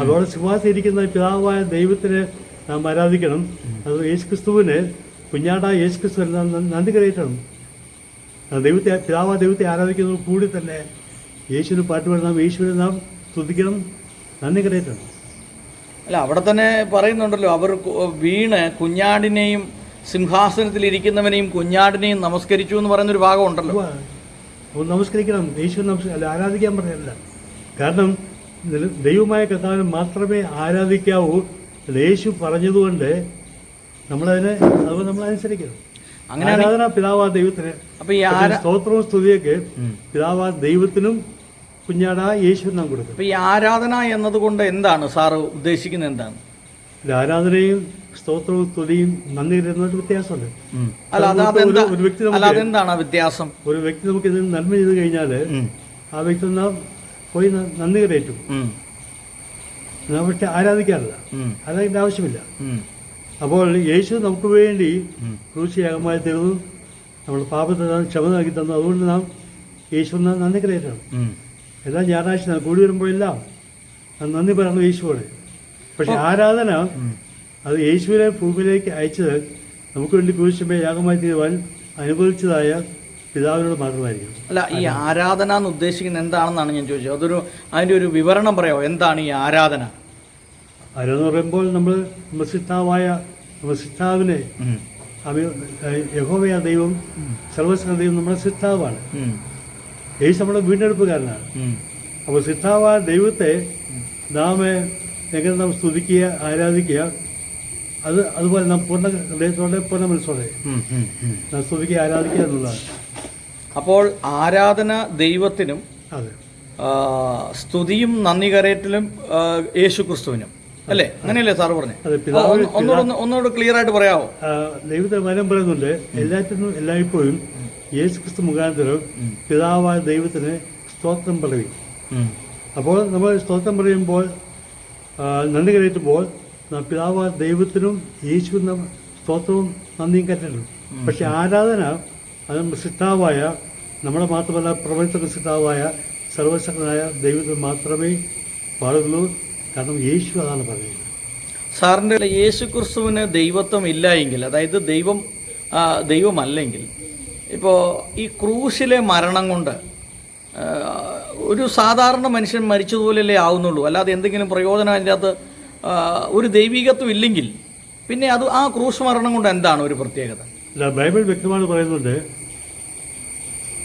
അതോടെ സിംഹാസനം ഇരിക്കുന്ന പിതാവായ ദൈവത്തിന് നാം ആരാധിക്കണം. അത് യേശുക്രിസ്തുവിന്, കുഞ്ഞാടായ യേശുക്രിസ്തുവിന് നാം നന്ദി കരയറ്റണം. പിതാവായ ദൈവത്തെ ആരാധിക്കുന്നത് കൂടി തന്നെ യേശുവിന് പാട്ടുപാടി നാം യേശുവിനെ നാം സ്തുതിക്കണം, നന്ദി കരയറ്റണം. അല്ല, അവിടെ തന്നെ പറയുന്നുണ്ടല്ലോ, അവർ വീണ് കുഞ്ഞാടിനെയും സിംഹാസനത്തിൽ ഇരിക്കുന്നവനെയും കുഞ്ഞാടിനെയും നമസ്കരിച്ചു എന്ന് പറയുന്നൊരു ഭാഗം ഉണ്ടല്ലോ. നമസ്കരിക്കണം, യേശുവിനെ ആരാധിക്കാൻ പറഞ്ഞല്ല. കാരണം ദൈവമായ കർത്താവിനെ മാത്രമേ ആരാധിക്കാവൂ. യേശു പറഞ്ഞതുകൊണ്ട് നമ്മൾ അനുസരിക്കണം. അങ്ങനെ ആരാധന പിതാവാ ദൈവത്തിന്. അപ്പൊ ഈ സ്തോത്രവും സ്തുതിയൊക്കെ പിതാവാ ദൈവത്തിനും കുഞ്ഞാടാ യേശുവിനും നാം കൊടുക്കും. അപ്പൊ ഈ ആരാധന എന്നതുകൊണ്ട് എന്താണ് സാറ് ഉദ്ദേശിക്കുന്നത്? എന്താണ് ആരാധനയും സ്തോത്രവും സ്തുതിയും നന്ദി കരുതുന്നതിന് വ്യത്യാസമുണ്ട്. ഒരു വ്യക്തി എന്താണ് വ്യത്യാസം? ഒരു വ്യക്തി നമുക്ക് ഇതിന് നന്മ ചെയ്ത് കഴിഞ്ഞാൽ ആ വ്യക്തി നാം പോയി നന്ദി കരയറ്റും. നാം പക്ഷെ ആരാധിക്കാറില്ല, ആരാധിക്കേണ്ട ആവശ്യമില്ല. അപ്പോൾ യേശു നമുക്ക് വേണ്ടി ക്രൂശിയാഗമായി തീർന്നു, നമ്മൾ പാപത്തെ ക്ഷമ നൽകി തന്നു. അതുകൊണ്ട് നാം യേശുവിനെ നന്ദി കരയറ്റണം. എല്ലാ ഞായറാഴ്ച നാം കൂടി വരുമ്പോഴെല്ലാം നന്ദി പറയുന്നു യേശുവോട്. പക്ഷെ ആരാധന അത് യേശുവിനെ ഭൂമിയിലേക്ക് അയച്ചത് നമുക്ക് വേണ്ടി ക്രൂശിക്കുമ്പോൾ യാഗമായി തീരുവാൻ അനുഭവിച്ചതായ പിതാവിനോട് മാത്രമായിരിക്കും. അല്ല, ഈ ആരാധന എന്ന് ഉദ്ദേശിക്കുന്നത് എന്താണെന്നാണ് ഞാൻ ചോദിച്ചത്. അതിൻ്റെ ഒരു വിവരണം പറയാമോ? എന്താണ് ഈ ആരാധന? ആരാധന പറയുമ്പോൾ നമ്മൾ സിദ്ധാവിനെ, യഹോവയ ദൈവം, സർവസ്വ ദൈവം നമ്മുടെ സിദ്ധാവാണ്. യേശു നമ്മുടെ വീണ്ടെടുപ്പുകാരനാണ്. അപ്പോൾ സിദ്ധാവായ ദൈവത്തെ നാം എങ്ങനെ നാം സ്തുതിക്കുക, ആരാധിക്കുക, അതുപോലെ നാം പൂർണ്ണ ഹൃദയത്തോടെ പൂർണ്ണ മനസ്സോടെ നാം സ്തുതിക്കുക, ആരാധിക്കുക എന്നുള്ളതാണ്. അപ്പോൾ ആരാധന ദൈവത്തിനും അതെ, സ്തുതിയും നന്ദി കരയറ്റലും യേശു ക്രിസ്തുവിനും, അല്ലേ? അങ്ങനെയല്ലേ സാറ് പറഞ്ഞേ? ഒന്നുകൂടെ ക്ലിയർ ആയിട്ട് പറയാമോ? ദൈവത്തെ വചനം പറയുന്നുണ്ട്, എല്ലാറ്റിനും എല്ലായ്പ്പോഴും യേശു ക്രിസ്തു മുഖാന്തരം പിതാവായ ദൈവത്തിന് സ്തോത്രം പറയും. അപ്പോൾ നമ്മൾ സ്തോത്രം പറയുമ്പോൾ, നന്ദി കരയറ്റുമ്പോൾ പിതാവായ ദൈവത്തിനും യേശുവിന് സ്തോത്രവും നന്ദിയും കരയറ്റും. പക്ഷെ ആരാധന അത് സിദ്ധാവായ, നമ്മുടെ മാത്രമല്ല പ്രപഞ്ചത്തിന് സിദ്ധാവായ സർവശക്തനായ ദൈവത്തിന് മാത്രമേ പാടുള്ളൂ. കാരണം യേശു അതാണ് പറയുന്നത്. സാറിൻ്റെ യേശു ക്രിസ്തുവിന് ദൈവത്വം ഇല്ല എങ്കിൽ, അതായത് ദൈവമല്ലെങ്കിൽ, ഇപ്പോൾ ഈ ക്രൂശിലെ മരണം കൊണ്ട് ഒരു സാധാരണ മനുഷ്യൻ മരിച്ചതുപോലെയല്ലേ ആവുന്നുള്ളൂ, അല്ലാതെ എന്തെങ്കിലും പ്രയോജനം അതിൻ്റെ അകത്ത് ഒരു ദൈവികത്വം ഇല്ലെങ്കിൽ പിന്നെ അത് ആ ക്രൂശ് മരണം കൊണ്ട് എന്താണ് ഒരു പ്രത്യേകത? ബൈബിൾ വ്യക്തമാണ് പറയുന്നുണ്ട്,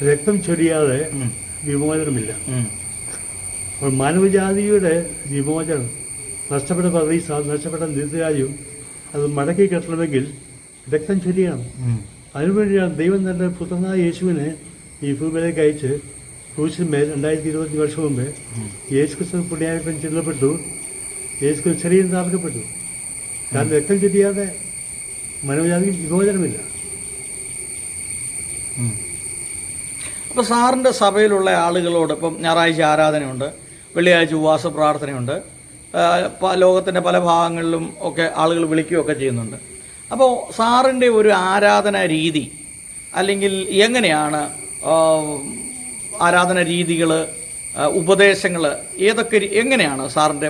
രക്തം ചൊരിയാതെ വിമോചനമില്ല. അപ്പോൾ മാനവജാതിയുടെ വിമോചനം, നഷ്ടപ്പെട്ട പ്രതീക്ഷ, നഷ്ടപ്പെട്ട നിത്യരാജ്യം അത് മടക്കി കെട്ടണമെങ്കിൽ രക്തം ചൊരിയണം. അതിനുവേണ്ടിയാണ് ദൈവം തന്റെ പുത്രനായ യേശുവിനെ ഈ ഭൂമിയിലേക്ക് അയച്ച് ക്രൂശിന്മേൽ 2025 വർഷം മുമ്പ് യേശു ക്രിസ്തു പുണ്യായപ്പൻ ചെല്ലപ്പെട്ടു, യേശു ക്രിസ്തു ശരീരം താർക്കപ്പെട്ടു. കാരണം രക്തം ചൊരിയാതെ മാനവജാതിക്ക് വിമോചനമില്ല. അപ്പോൾ സാറിൻ്റെ സഭയിലുള്ള ആളുകളോട് ഇപ്പം ഞായറാഴ്ച ആരാധനയുണ്ട്, വെള്ളിയാഴ്ച ഉപവാസ പ്രാർത്ഥനയുണ്ട്, ലോകത്തിൻ്റെ പല ഭാഗങ്ങളിലും ഒക്കെ ആളുകൾ വിളിക്കുകയൊക്കെ ചെയ്യുന്നുണ്ട്. അപ്പോൾ സാറിൻ്റെ ഒരു ആരാധന രീതി, അല്ലെങ്കിൽ എങ്ങനെയാണ് ആരാധന രീതികൾ, ഉപദേശങ്ങൾ എങ്ങനെയാണ് സാറിൻ്റെ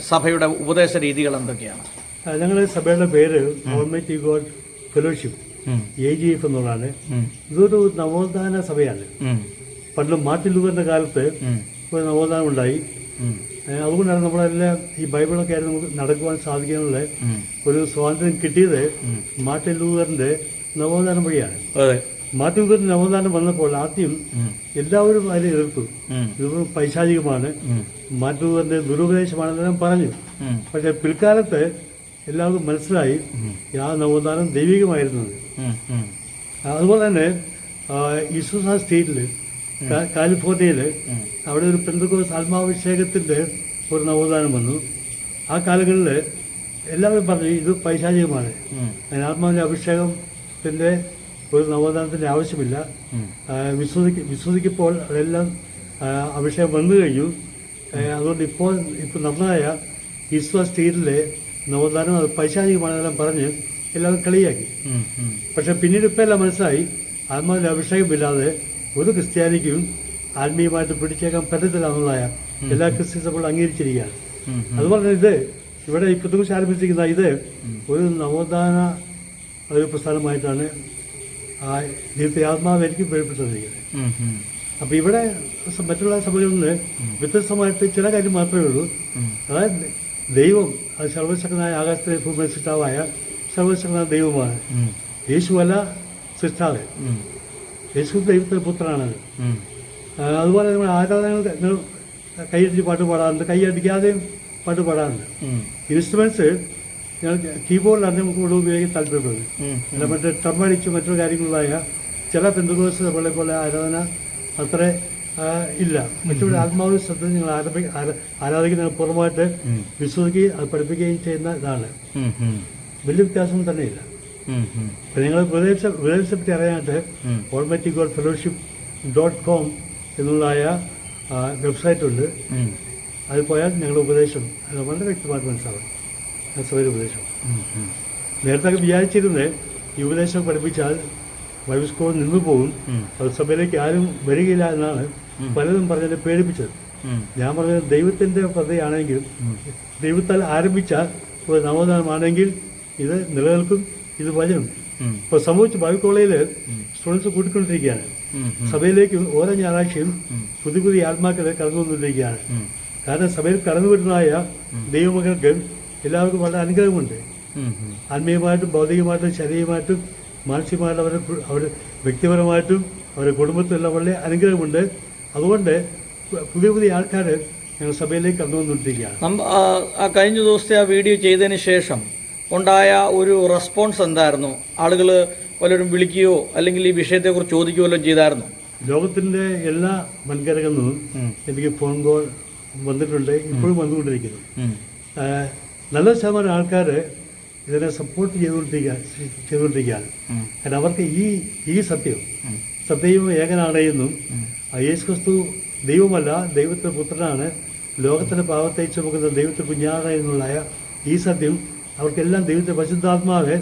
സഭയുടെ ഉപദേശ രീതികൾ എന്തൊക്കെയാണ്? ഞങ്ങളുടെ സഭയുടെ പേര് ഓൾമൈറ്റി ഗോഡ് ഫെലോഷിപ്പ്, AGF എന്നുള്ളതാണ്. ഇതൊരു നവോത്ഥാന സഭയാണ്. പണ്ട് മാർട്ടിൻ ലൂതറിന്റെ കാലത്ത് ഒരു നവോത്ഥാനം ഉണ്ടായി. അതുകൊണ്ടാണ് നമ്മളെല്ലാം ഈ ബൈബിളൊക്കെ ആയിരുന്നു നമുക്ക് നടക്കുവാൻ സാധിക്കാനുള്ള ഒരു സ്വാതന്ത്ര്യം കിട്ടിയത് മാർട്ടിൻ ലൂതറിന്റെ നവോത്ഥാനം വഴിയാണ്. മാർട്ടിൻ ലൂതറിന്റെ നവോത്ഥാനം വന്നപ്പോൾ ആദ്യം എല്ലാവരും അതിനെ എതിർത്തു. ഇത് പൈശാചികമാണ്, മാർട്ടിൻ ലൂതറിന്റെ ദുരുപദേശമാണെന്നെല്ലാം പറഞ്ഞു. പക്ഷെ പിൽക്കാലത്ത് എല്ലാവർക്കും മനസ്സിലായി ആ നവോത്ഥാനം ദൈവികമായിരുന്നത്. അതുപോലെ തന്നെ ഇസൂസ സ്റ്റേറ്റില്, കാലിഫോർണിയയില്, അവിടെ ഒരു പെന്തക്കോസ്ത് ആത്മാഭിഷേകത്തിന്റെ ഒരു നവോത്ഥാനം വന്നു. ആ കാലങ്ങളിൽ എല്ലാവരും പറഞ്ഞു ഇത് പൈശാചികമാണ്, അതിന് ആത്മാവിന്റെ അഭിഷേകത്തിന്റെ ഒരു നവോത്ഥാനത്തിന്റെ ആവശ്യമില്ല. വിശ്വസിക്കപ്പോൾ അതെല്ലാം അഭിഷേകം വന്നു കഴിഞ്ഞു. അതുകൊണ്ട് ഇപ്പോൾ നന്നായ ഇസ്വ സ്റ്റേറ്റിലെ നവോത്ഥാനം അത് പൈശാചികമാണെന്നെല്ലാം പറഞ്ഞ് എല്ലാവരും കളിയാക്കി. പക്ഷെ പിന്നീട് ഇപ്പം എല്ലാം മനസ്സിലായി ആത്മാവിന്റെ അഭിഷേകമില്ലാതെ ഒരു ക്രിസ്ത്യാനിക്കും ആത്മീയമായിട്ട് പിടിച്ചേക്കാൻ പറ്റത്തില്ല എന്നുള്ളതായ എല്ലാ ക്രിസ്ത്യൻസും അപ്പോൾ അംഗീകരിച്ചിരിക്കുകയാണ്. അതുപോലെ തന്നെ ഇത് ഇവിടെ ഈ പുതുക്കുറിച്ച് ആരംഭിച്ചിരിക്കുന്ന ഇത് ഒരു നവോത്ഥാന ഒരു പ്രസ്ഥാനമായിട്ടാണ് ദൈവത്തെ ആത്മാവ് എനിക്ക് വെളിപ്പെട്ടിരിക്കുന്നത്. അപ്പൊ ഇവിടെ മറ്റുള്ള സഭകളിൽ നിന്ന് വ്യത്യസ്തമായിട്ട് ചില കാര്യം മാത്രമേ ഉള്ളൂ. അതായത് ദൈവം അത് സർവശക്തനായ ആകാശത്തിലെ ഭൂമി സൃഷ്ടാവായ സർവശക്തനായ ദൈവമാണ്. യേശുവല്ല സൃഷ്ടാവ്, യേശു ദൈവത്തിന്റെ പുത്രനാണത്. അതുപോലെ നമ്മൾ ആരാധനകൾ കൈയടിച്ച് പാട്ട് പാടാറുണ്ട്, കൈയടിക്കാതെയും പാട്ട് പാടാറുണ്ട്. ഇൻസ്ട്രുമെന്റ്സ് ഞങ്ങൾ കീബോർഡിലാണ് നമുക്ക് കൂടുതൽ ഉപയോഗിക്കാൻ താല്പര്യപ്പെടുന്നത്. മറ്റേ ടർമടിച്ച് മറ്റു കാര്യങ്ങളായ ചില പെന്തക്കോസ്ത് നമ്മളെ പോലെ ആരാധന അത്ര ഇല്ല. മറ്റൊരു ആത്മാവിന്റെ ശ്രദ്ധ നിങ്ങൾ ആരാധിക്കുന്ന പൂർണ്ണമായിട്ട് വിശ്വസിക്കുകയും അത് പഠിപ്പിക്കുകയും ചെയ്യുന്ന ഇതാണ്. വലിയ വ്യത്യാസം തന്നെയില്ല. നിങ്ങൾ ഉപദേശത്തെ പറ്റി അറിയാനായിട്ട് ഓൾമൈറ്റി ഗോഡ് ഫെലോഷിപ്പ്.com എന്നുള്ളതായ വെബ്സൈറ്റ് ഉണ്ട്. അതിൽ പോയാൽ ഞങ്ങളുടെ ഉപദേശം വളരെ വ്യക്തമായിട്ട് മനസ്സിലാവും. സഭയുടെ ഉപദേശം നേരത്തെ വിചാരിച്ചിരുന്നത് ഈ ഉപദേശം പഠിപ്പിച്ചാൽ ബൈബിൾ സ്കൂൾ നിന്നു പോകും, അത് സഭയിലേക്ക് ആരും വരികയില്ല എന്നാണ് പലതും പറഞ്ഞതിനെ പേടിപ്പിച്ചത്. ഞാൻ പറഞ്ഞത് ദൈവത്തിന്റെ പദ്ധതിയാണെങ്കിൽ, ദൈവത്താൽ ആരംഭിച്ച ഒരു നവോത്ഥാനമാണെങ്കിൽ ഇത് നിലനിൽക്കും, ഇത് വചനം. ഇപ്പൊ സംഭവിച്ച ബൈബിൾ കോളേജില് സ്റ്റുഡൻസ് കൂട്ടിക്കൊണ്ടിരിക്കുകയാണ്. സഭയിലേക്ക് ഓരോ ഞായറാഴ്ചയും പുതിയ പുതിയ ആത്മാക്കളെ കടന്നു വന്നിരിക്കുകയാണ്. കാരണം സഭയിൽ കടന്നു വരുന്നതായ ദൈവമക്കൾക്ക് എല്ലാവർക്കും വളരെ അനുഗ്രഹമുണ്ട്. ആത്മീയമായിട്ടും ഭൗതികമായിട്ടും ശരീരമായിട്ടും മാനസികമായിട്ട് അവർ വ്യക്തിപരമായിട്ടും അവരുടെ കുടുംബത്തിലെല്ലാം വളരെ അനുഗ്രഹമുണ്ട്. അതുകൊണ്ട് പുതിയ പുതിയ ആൾക്കാർ ഞങ്ങൾ സഭയിലേക്ക് കടന്നുവന്നുകൊണ്ടിരിക്കുകയാണ്. കഴിഞ്ഞ ദിവസത്തെ ആ വീഡിയോ ചെയ്തതിന് ശേഷം ഉണ്ടായ ഒരു റെസ്പോൺസ് എന്തായിരുന്നു? ആളുകൾ പലരും വിളിക്കുകയോ അല്ലെങ്കിൽ ഈ വിഷയത്തെക്കുറിച്ച് ചോദിക്കുകയോ വല്ലതും ചെയ്തായിരുന്നു? ലോകത്തിൻ്റെ എല്ലാ വൻകരകളിൽ നിന്നും എനിക്ക് ഫോൺ കോൾ വന്നിട്ടുണ്ട്, ഇപ്പോഴും വന്നുകൊണ്ടിരിക്കുന്നു. നല്ല ശതമാനം ആൾക്കാർ ഇതിനെ സപ്പോർട്ട് ചെയ്തുകൊണ്ടിരിക്കുകയാണ്. കാരണം അവർക്ക് ഈ സത്യവും ഏകനാണെന്നും യേശു ക്രിസ്തു ദൈവമല്ല, ദൈവത്തിന്റെ പുത്രനാണ്, ലോകത്തിന്റെ പാപത്തെ ചുമക്കുന്ന ദൈവത്തിന്റെ കുഞ്ഞാണ് എന്നുള്ള ഈ സത്യം അവർക്കെല്ലാം ദൈവത്തിന്റെ പരിശുദ്ധാത്മാവ്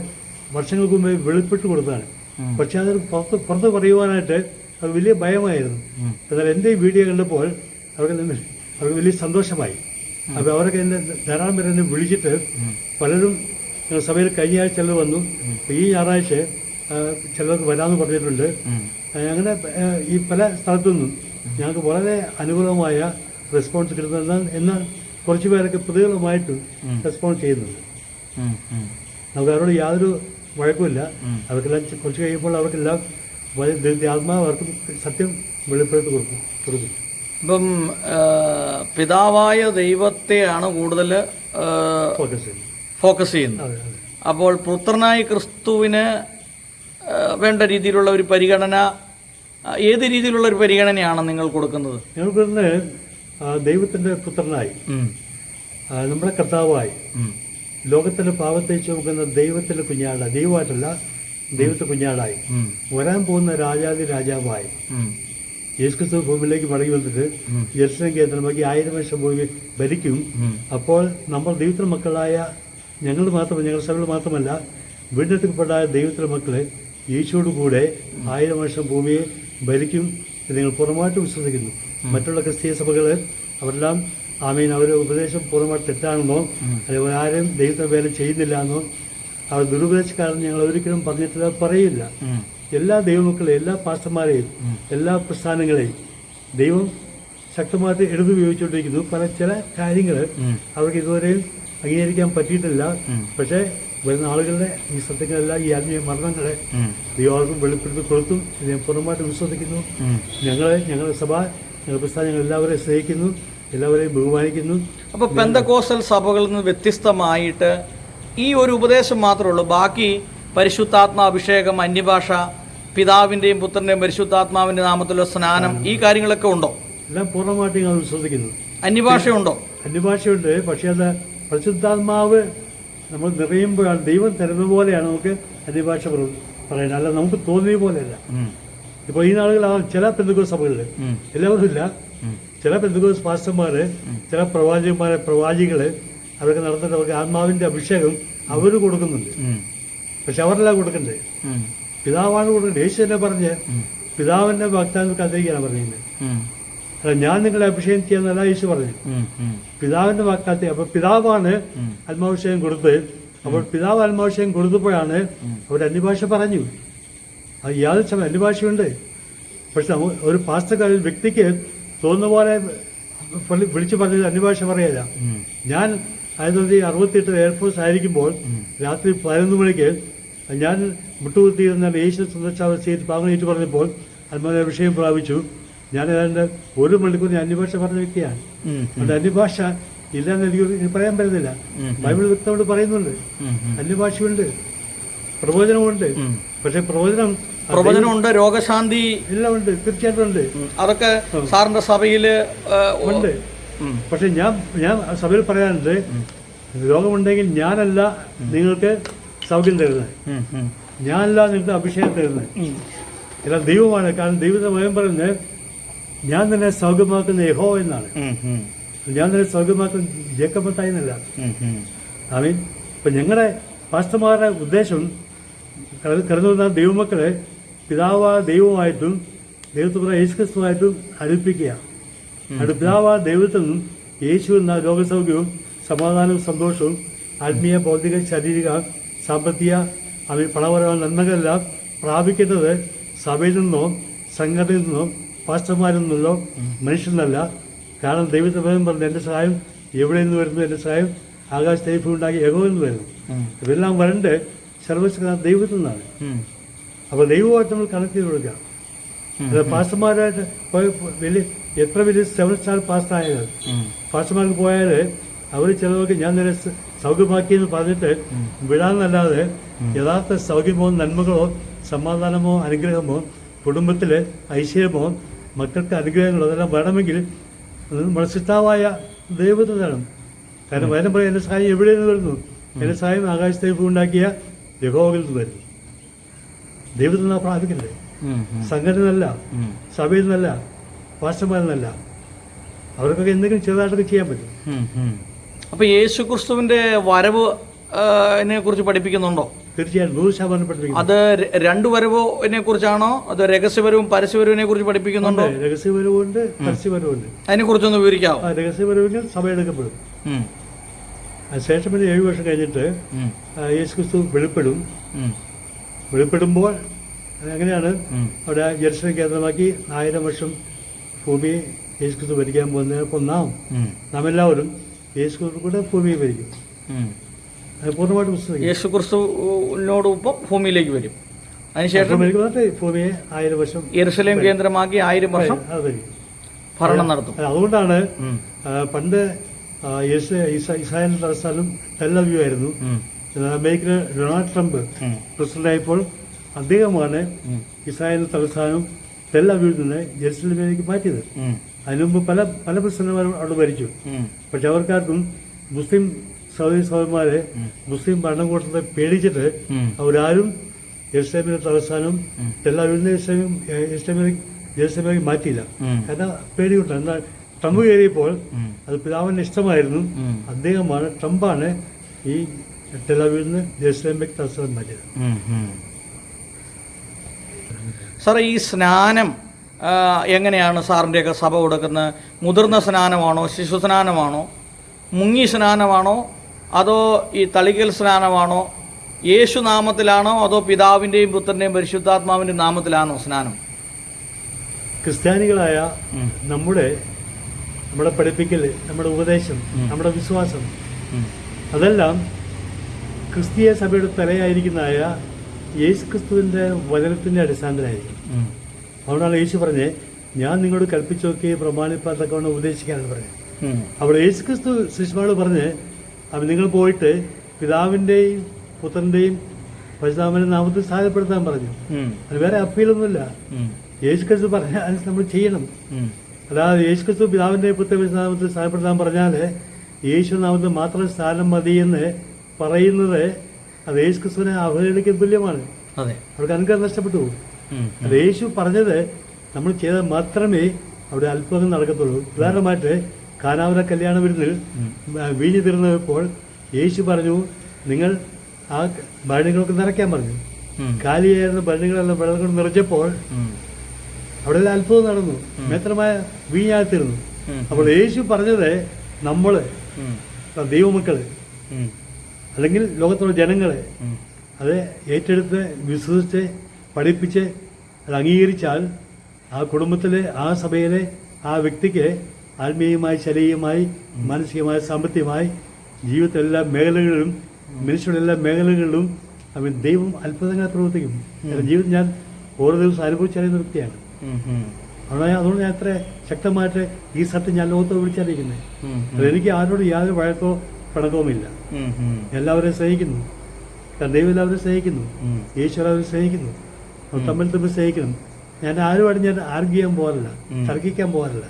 വർഷങ്ങൾക്ക് മുമ്പേ വെളിപ്പെട്ട് കൊടുത്താണ്. പക്ഷെ അത് പുറത്ത് പറയുവാനായിട്ട് അത് വലിയ ഭയമായിരുന്നു. എന്നാൽ എൻ്റെ ഈ വീഡിയോ കണ്ടപ്പോൾ അവർക്ക് വലിയ സന്തോഷമായി. അപ്പോൾ അവരൊക്കെ എന്നെ ധാരാളം പേര് എന്നെ വിളിച്ചിട്ട് പലരും സഭയിൽ കഴിഞ്ഞ ആഴ്ച ചിലർ വന്നു, ഈ ഞായറാഴ്ച ചിലർക്ക് വരാമെന്ന് പറഞ്ഞിട്ടുണ്ട്. അങ്ങനെ ഈ പല സ്ഥലത്തുനിന്നും ഞങ്ങൾക്ക് വളരെ അനുകൂലമായ റെസ്പോൺസ് കിട്ടുന്നത്. എന്നാൽ കുറച്ച് പേരൊക്കെ പ്രതികൂലമായിട്ട് റെസ്പോൺസ് ചെയ്യുന്നുണ്ട്. നമുക്ക് അവരോട് യാതൊരു വഴക്കുമില്ല. അവർക്കെല്ലാം കുറച്ച് കഴിയുമ്പോൾ അവർക്കെല്ലാം ആത്മാവ് അവർക്ക് സത്യം വെളിപ്പെടുത്തി കൊടുക്കും. ഇപ്പം പിതാവായ ദൈവത്തെയാണ് കൂടുതൽ ഫോക്കസ് ചെയ്യുന്നത്. അപ്പോൾ പുത്രനായ ക്രിസ്തുവിന് വേണ്ട രീതിയിലുള്ള ഒരു പരിഗണന, ഏത് രീതിയിലുള്ള ഒരു പരിഗണനയാണ് നിങ്ങൾ കൊടുക്കുന്നത്? ഞങ്ങൾ കൊടുക്കുന്നത് ദൈവത്തിന്റെ പുത്രനായി, നമ്മുടെ കർത്താവായി, ലോകത്തിന്റെ പാപത്തെ ചുമക്കുന്ന ദൈവത്തിന്റെ കുഞ്ഞാടായി, ദൈവമായിട്ടല്ല ദൈവത്തെ കുഞ്ഞാടായി, വരാൻ പോകുന്ന രാജാവായി യേശുക്രിസ്തു ഭൂമിയിലേക്ക് മടങ്ങി വന്നിട്ട് ജെറുസലേം കേന്ദ്രമാക്കി 1000 വർഷം ഭൂമി ഭരിക്കും. അപ്പോൾ നമ്മൾ ദൈവത്തിന്റെ മക്കളായ ഞങ്ങളുടെ സഭയിൽ മാത്രമല്ല, വീണ്ടെടുക്കപ്പെടായ ദൈവത്തിന്റെ മക്കളെ യേശുവോട് കൂടെ 1000 വർഷം ഭൂമിയെ ഭരിക്കും എന്ന് നിങ്ങൾ പൂർണ്ണമായിട്ട് വിശ്വസിക്കുന്നു. മറ്റുള്ള ക്രിസ്തീയ സഭകൾ അവരെല്ലാം അവരുടെ ഉപദേശം പൂർണ്ണമായിട്ട് തെറ്റാണെന്നോ അല്ലെങ്കിൽ ആരും ദൈവത്തെ വേല ചെയ്യുന്നില്ല എന്നോ അവർ ദുരുപദേശക്കാരെന്ന് ഞങ്ങൾ ഒരിക്കലും പറഞ്ഞിട്ടില്ല, പറയില്ല. എല്ലാ ദൈവമക്കളെയും, എല്ലാ പാസ്റ്റർമാരെയും, എല്ലാ പ്രസ്ഥാനങ്ങളെയും ദൈവം ശക്തമായിട്ട് എടുത്തുപയോഗിച്ചുകൊണ്ടിരിക്കുന്നു. ചില കാര്യങ്ങൾ അവർക്ക് ഇതുവരെയും അംഗീകരിക്കാൻ പറ്റിയിട്ടില്ല. പക്ഷേ വരുന്ന ആളുകളുടെ ഈ സത്യങ്ങളെല്ലാം, ഈ ആത്മീയ മരണങ്ങളെ ദൈവം വെളിപ്പെടുത്തി കൊടുത്തും ഞാൻ പൂർണ്ണമായിട്ട് വിശ്വസിക്കുന്നു. ഞങ്ങളുടെ സഭ, ഞങ്ങളുടെ പ്രസ്ഥാനങ്ങൾ എല്ലാവരെയും സ്നേഹിക്കുന്നു, എല്ലാവരെയും ബഹുമാനിക്കുന്നു. അപ്പോൾ പെന്തക്കോസ്റ്റൽ സഭകളിൽ നിന്ന് വ്യത്യസ്തമായിട്ട് ഈ ഒരു ഉപദേശം മാത്രമേ ഉള്ളൂ, ബാക്കി പരിശുദ്ധാത്മാഭിഷേകം, അന്യഭാഷ, പിതാവിന്റെയും പുത്രന്റെയും പരിശുദ്ധാത്മാവിന്റെ നാമത്തിലുള്ള സ്നാനം, ഈ കാര്യങ്ങളൊക്കെ ഉണ്ടോ? എല്ലാം പൂർണ്ണമായിട്ട് ഞങ്ങൾ വിശ്വസിക്കുന്നു. അന്യഭാഷയുണ്ടോ? അന്യഭാഷയുണ്ട്. പക്ഷെ അത് പരിശുദ്ധാത്മാവ് നമ്മൾ നിറയുമ്പോഴാണ്, ദൈവം തരുന്ന പോലെയാണ് നമുക്ക് അന്യഭാഷ പറയുന്നത്, അല്ല നമുക്ക് തോന്നിയ പോലെയല്ല. ഇപ്പോൾ ഈ നാളുകൾ ചില പെന്തക്കോസ്ത് സഭകളിൽ, എല്ലാവരും ഇല്ല, ചില പെന്തക്കോസ്ത് പാസ്റ്റർമാര്, ചില പ്രവാചികള് അവർക്ക് നടന്നിട്ട് അവർക്ക് ആത്മാവിന്റെ അഭിഷേകം അവർ കൊടുക്കുന്നുണ്ട്. പക്ഷെ അവരെല്ലാം കൊടുക്കണ്ടേ? പിതാവാണ് കൊടുക്കേണ്ടത്. യേശു തന്നെ പറഞ്ഞ് പിതാവിന്റെ വാഗ്ദാനം കാത്തിരിക്കാനാണ് പറഞ്ഞത്. അല്ല, ഞാൻ നിങ്ങളെ അഭിഷേകം ചെയ്യാന്നല്ല യേശു പറഞ്ഞു, പിതാവിന്റെ വാഗ്ദാനത്തെ. അപ്പൊ പിതാവാണ് ആത്മാഭിഷേകം കൊടുത്ത്. അപ്പോൾ പിതാവ് ആത്മാഭിഷേകം കൊടുത്തപ്പോഴാണ് അവർ അന്യഭാഷ പറഞ്ഞു. അത് യാതൊരു സമയം അന്യഭാഷയുണ്ട്. പക്ഷെ ഒരു പാസ്റ്റർക്കാരിൽ വ്യക്തിക്ക് തോന്നുന്ന പോലെ വിളിച്ചു പറഞ്ഞത് അന്യഭാഷ പറയല്ല. ഞാൻ 1968 എയർഫോഴ്സ് ആയിരിക്കുമ്പോൾ രാത്രി 11 മണിക്ക് ഞാൻ മുട്ടുകുത്തിയിരുന്ന യേശു സന്ദർശാവസ്ഥയിൽ പാവനേറ്റ് പറഞ്ഞപ്പോൾ ആത്മാവിന്റെ അഭിഷേകം പ്രാപിച്ചു. ഞാൻ ഏതാണ്ട് 1 മണിക്കൂർ അന്യഭാഷ പറഞ്ഞ വ്യക്തിയാണ്. അതുകൊണ്ട് അന്യഭാഷ ഇല്ലാന്ന് എനിക്ക് പറയാൻ പറ്റുന്നില്ല. ബൈബിൾ വ്യക്തമായിട്ട് പറയുന്നുണ്ട്, അന്യഭാഷയുണ്ട്, പ്രവചനമുണ്ട്. പക്ഷെ പ്രവചനമുണ്ട്, രോഗശാന്തി എല്ലാം ഉണ്ട്, തീർച്ചയായിട്ടും ഉണ്ട്. അതൊക്കെ സാറിന്റെ സഭയില് ഉണ്ട്. പക്ഷെ ഞാൻ സഭയിൽ പറയാനുണ്ട്, രോഗമുണ്ടെങ്കിൽ ഞാനല്ല നിങ്ങൾക്ക് സൗഖ്യം തരുന്നത്, ഞാനല്ല നിങ്ങൾക്ക് അഭിഷേകം തരുന്നത്, എല്ലാം ദൈവമാണ്. കാരണം ദൈവത്തെ ഭയം പറയുന്നത് ഞാൻ തന്നെ സൗഖ്യമാക്കുന്ന യഹോ എന്നാണ്. ഞാൻ തന്നെ സൗഖ്യമാക്കുന്ന ജേക്കബത്തായി എന്നല്ല. ആമീൻ. ഇപ്പൊ ഞങ്ങളുടെ പാസ്റ്റർമാരുടെ ഉദ്ദേശം കടന്നു വന്ന ദൈവമക്കളെ ദൈവമായിട്ടും ദൈവത്തെ യേശുക്രിസ്തുവായിട്ടും അടുപ്പിക്കുക. അത് ദൈവത്തിൽ നിന്നും യേശു എന്ന രോഗസൗഖ്യവും സമാധാനവും സന്തോഷവും ആത്മീയ, ഭൗതിക, ശാരീരിക, സാമ്പത്തിക, പണപരമായ നന്മകളെല്ലാം പ്രാപിക്കേണ്ടത് സഭയിൽ നിന്നോ സംഘടനയിൽ നിന്നോ പാസ്റ്റർമാരിൽ നിന്നോ മനുഷ്യനല്ല. കാരണം ദൈവത്തെ പറഞ്ഞ എൻ്റെ സഹായം എവിടെ നിന്ന് വരുന്നു? എൻ്റെ സഹായം ആകാശ ദൈവം ഉണ്ടാക്കി യഹോവയിൽ നിന്ന് വരുന്നു. ഇതെല്ലാം വരണ്ട് സർവശക്തനായ ദൈവത്തിൽ നിന്നാണ്. അപ്പോൾ ദൈവമായിട്ട് നമ്മൾ കണക്ട് ചെയ്ത് കൊടുക്കുക. അത് പാസ്റ്റർമാരായിട്ട് വലിയ എത്ര വലിയ 7 സ്റ്റാർ പാസ്റ്റർ ആയത് പാസ്റ്റർമാർക്ക് പോയാൽ അവർ ചിലവർക്ക് ഞാൻ നേരെ സൗഖ്യമാക്കിയെന്ന് പറഞ്ഞിട്ട് വിടാന്നല്ലാതെ യഥാർത്ഥ സൗഖ്യമോ നന്മകളോ സമാധാനമോ അനുഗ്രഹമോ കുടുംബത്തിൽ ഐശ്വര്യമോ മക്കൾക്ക് അനുഗ്രഹങ്ങളോ അതെല്ലാം വേണമെങ്കിൽ നമ്മുടെ സിദ്ധാവായ ദൈവത്തിൽ വേണം. കാരണം വചനം പറയാം എൻ്റെ സഹായം എവിടെ നിന്ന് വരുന്നു? എൻ്റെ സഹായം ആകാശത്തെ ഉണ്ടാക്കിയ യഹോവയിൽ നിന്ന് വരുന്നു. ദൈവത്തിൽ നിന്നാ പ്രാപിക്കണ്ടേ? സംഘടന അല്ല, സഭയിൽ നിന്നല്ല, പാസ്റ്റർമാരിൽ നിന്നല്ല. അവർക്കൊക്കെ എന്തെങ്കിലും ചെറുതായിട്ടൊക്കെ ചെയ്യാൻ പറ്റും. അപ്പൊ യേശു ക്രിസ്തുവിന്റെ വരവ് കുറിച്ച് പഠിപ്പിക്കുന്നുണ്ടോ? തീർച്ചയായും 100% പഠിപ്പിക്കുന്നു. അത് 2 വരവിനെ കുറിച്ചാണോ അതോ രഹസ്യപരവും പരസ്യപരവിനെ കുറിച്ച് പഠിപ്പിക്കുന്നുണ്ടോ? രഹസ്യപരവുണ്ട്, പരസ്യപരവുണ്ട്. അതിനെ കുറിച്ചൊന്ന് വിവരിക്കാവോ? രഹസ്യപരവിൽ സഭ എടുക്കപ്പെടും. അതിനുശേഷം പിന്നെ 7 വർഷം കഴിഞ്ഞിട്ട് യേശു ക്രിസ്തു വെളിപ്പെടുമ്പോൾ അങ്ങനെയാണ് അവിടെ ജെറുസലേം കേന്ദ്രമാക്കി 1000 വർഷം ഭൂമിയെ യേശു ക്രിസ്തു ഭരിക്കാൻ പോകുന്നപ്പോൾ നാം എല്ലാവരും യേശു ക്രിസ്തു കൂടെ ഭൂമിയെ ഭരിക്കും. അത് പൂർണ്ണമായിട്ട് പുസ്തകം യേശു ക്രിസ്തുവിനോടൊപ്പം ഭൂമിയിലേക്ക് വരും. അതിനുശേഷം ഭൂമിയെ 1000 വർഷം യെരുശലേം കേന്ദ്രമാക്കി 1000 വർഷം ഭരണം നടത്തും. അതുകൊണ്ടാണ് പണ്ട് ഇസ്രായേൽ തലസ്ഥാനം ടെൽ-അവീവ് ആയിരുന്നു. അമേരിക്കയിലെ ഡൊണാൾഡ് ട്രംപ് പ്രസിഡന്റായപ്പോൾ അദ്ദേഹമാണ് ഇസ്രായേൽ തലസ്ഥാനം ടെൽ-അവീവിൽ നിന്ന് ജെറുസലേമിലേക്ക് മാറ്റിയത്. അതിനുമുമ്പ് പല പ്രസിഡന്റുമാരും അവിടെ ഭരിച്ചു. പക്ഷെ അവർക്കാർക്കും മുസ്ലിം സഹോദരന്മാരെ മുസ്ലിം ഭരണകൂടത്തെ പേടിച്ചിട്ട് അവരാരും ജെറുസലേമിന്റെ തലസ്ഥാനം ടെൽ-അവീവിൽ ജെറുസലേമിലേക്ക് മാറ്റിയില്ല. കാരണം പേടിയുണ്ട്. എന്നാൽ ട്രംപ് കയറിയപ്പോൾ അത് പിതാവിന്റെ ഇഷ്ടമായിരുന്നു. ട്രംപാണ് ഈ ടെൽ-അവീവിൽ നിന്ന് ജെറുസലേമിലേക്ക് തലസ്ഥാനം മാറ്റിയത്. സാറേ, ഈ സ്നാനം എങ്ങനെയാണ് സാറിൻ്റെയൊക്കെ സഭ കൊടുക്കുന്നത്? മുതിർന്ന സ്നാനമാണോ, ശിശു സ്നാനമാണോ, മുങ്ങി സ്നാനമാണോ, അതോ ഈ തളികൽ സ്നാനമാണോ, യേശു നാമത്തിലാണോ, അതോ പിതാവിൻ്റെയും പുത്രൻ്റെയും പരിശുദ്ധാത്മാവിൻ്റെ നാമത്തിലാണോ സ്നാനം? ക്രിസ്ത്യാനികളായ നമ്മുടെ പഠിപ്പിക്കൽ, നമ്മുടെ ഉപദേശം, നമ്മുടെ വിശ്വാസം അതെല്ലാം ക്രിസ്തീയ സഭയുടെ തലയായിരിക്കുന്നതായ യേശു ക്രിസ്തുവിന്റെ വചനത്തിന്റെ അടിസ്ഥാനത്തിലായിരിക്കും. അതുകൊണ്ടാണ് യേശു പറഞ്ഞത്, ഞാൻ നിങ്ങളോട് കൽപ്പിച്ചു നോക്കി പ്രമാണിപ്പാത്തൊക്കെ ഉപദേശിക്കാനാണ് പറഞ്ഞത്. അവിടെ യേശു ക്രിസ്തു ശിഷ്യന്മാരോട് പറഞ്ഞ് അപ്പം നിങ്ങൾ പോയിട്ട് പിതാവിന്റെയും പുത്രന്റെയും പരിശുദ്ധാത്മാവിന്റെ നാമത്തിൽ സ്ഥാനപ്പെടുത്താൻ പറഞ്ഞു. അത് വേറെ അപ്പീലൊന്നുമില്ല. യേശു ക്രിസ്തു പറഞ്ഞാൽ അത് നമ്മൾ ചെയ്യണം. അല്ലാതെ യേശു ക്രിസ്തു പിതാവിന്റെ പുത്ര പരിശുദ്ധാത്മാവിൽ സ്ഥാനപ്പെടുത്താൻ പറഞ്ഞാൽ യേശു നാമത്തിൽ മാത്രം സ്ഥാനം മതിയെന്ന് പറയുന്നത് അത് യേശു ക്രിസ്തുവിനെ അവഹേളിക്കുന്ന തുല്യമാണ്. അവർക്ക് അനുഗ്രഹം നഷ്ടപ്പെട്ടു പോകും. അത് യേശു പറഞ്ഞത് നമ്മൾ ചെയ്താൽ മാത്രമേ അവിടെ അത്ഭുതം നടക്കത്തുള്ളൂ. ഉദാഹരണമായിട്ട് കാനാവിലെ കല്യാണ വിരുന്നിൽ വീഞ്ഞു തീർന്നപ്പോൾ യേശു പറഞ്ഞു, നിങ്ങൾ ആ ഭരണികളൊക്കെ നിറയ്ക്കാൻ പറഞ്ഞു. കാലിയായിരുന്ന ഭരണികളെല്ലാം വെള്ളം കൊണ്ട് നിറച്ചപ്പോൾ അവിടെ എല്ലാം അത്ഭുതം നടന്നു. മേത്രമായ വീഞ്ഞായിത്തീർന്നു. അപ്പോൾ യേശു പറഞ്ഞത് നമ്മള് ദൈവമക്കള് അല്ലെങ്കിൽ ലോകത്തുള്ള ജനങ്ങളെ അത് ഏറ്റെടുത്ത് വിശ്വസിച്ച് പഠിപ്പിച്ച് അത് അംഗീകരിച്ചാൽ ആ കുടുംബത്തിലെ, ആ സഭയിലെ ആ വ്യക്തിക്ക് ആത്മീയമായി, ശരീരമായി, മാനസികമായി, സാമ്പത്തികമായി ജീവിതത്തിലെല്ലാ മേഖലകളിലും, മനുഷ്യരുടെ എല്ലാ മേഖലകളിലും അവൻ ദൈവം അത്ഭുതങ്ങൾ പ്രവർത്തിക്കും. ജീവിതം ഞാൻ ഓരോ ദിവസം അനുഭവിച്ചറിയുന്ന വ്യക്തിയാണ്. അതുകൊണ്ട് ഞാൻ അത്ര ശക്തമായിട്ട് ഈ സത്യം ഞാൻ ലോകത്തോട് വിളിച്ചറിയിക്കുന്നത്. അതെനിക്ക് ആരോട് യാതൊരു വഴക്കോ പിണക്കവുമില്ല. എല്ലാവരെയും സ്നേഹിക്കുന്നു. ദൈവം എല്ലാവരും സ്നേഹിക്കുന്നു. ഈശ്വര അവരെ സ്നേഹിക്കുന്നു. തമ്മിൽ സ്നേഹിക്കുന്നു. ഞാൻ ആരുമായിട്ട് ഞാൻ ആർഗ്യ ചെയ്യാൻ പോകാറില്ല, തർക്കിക്കാൻ പോകാറില്ല.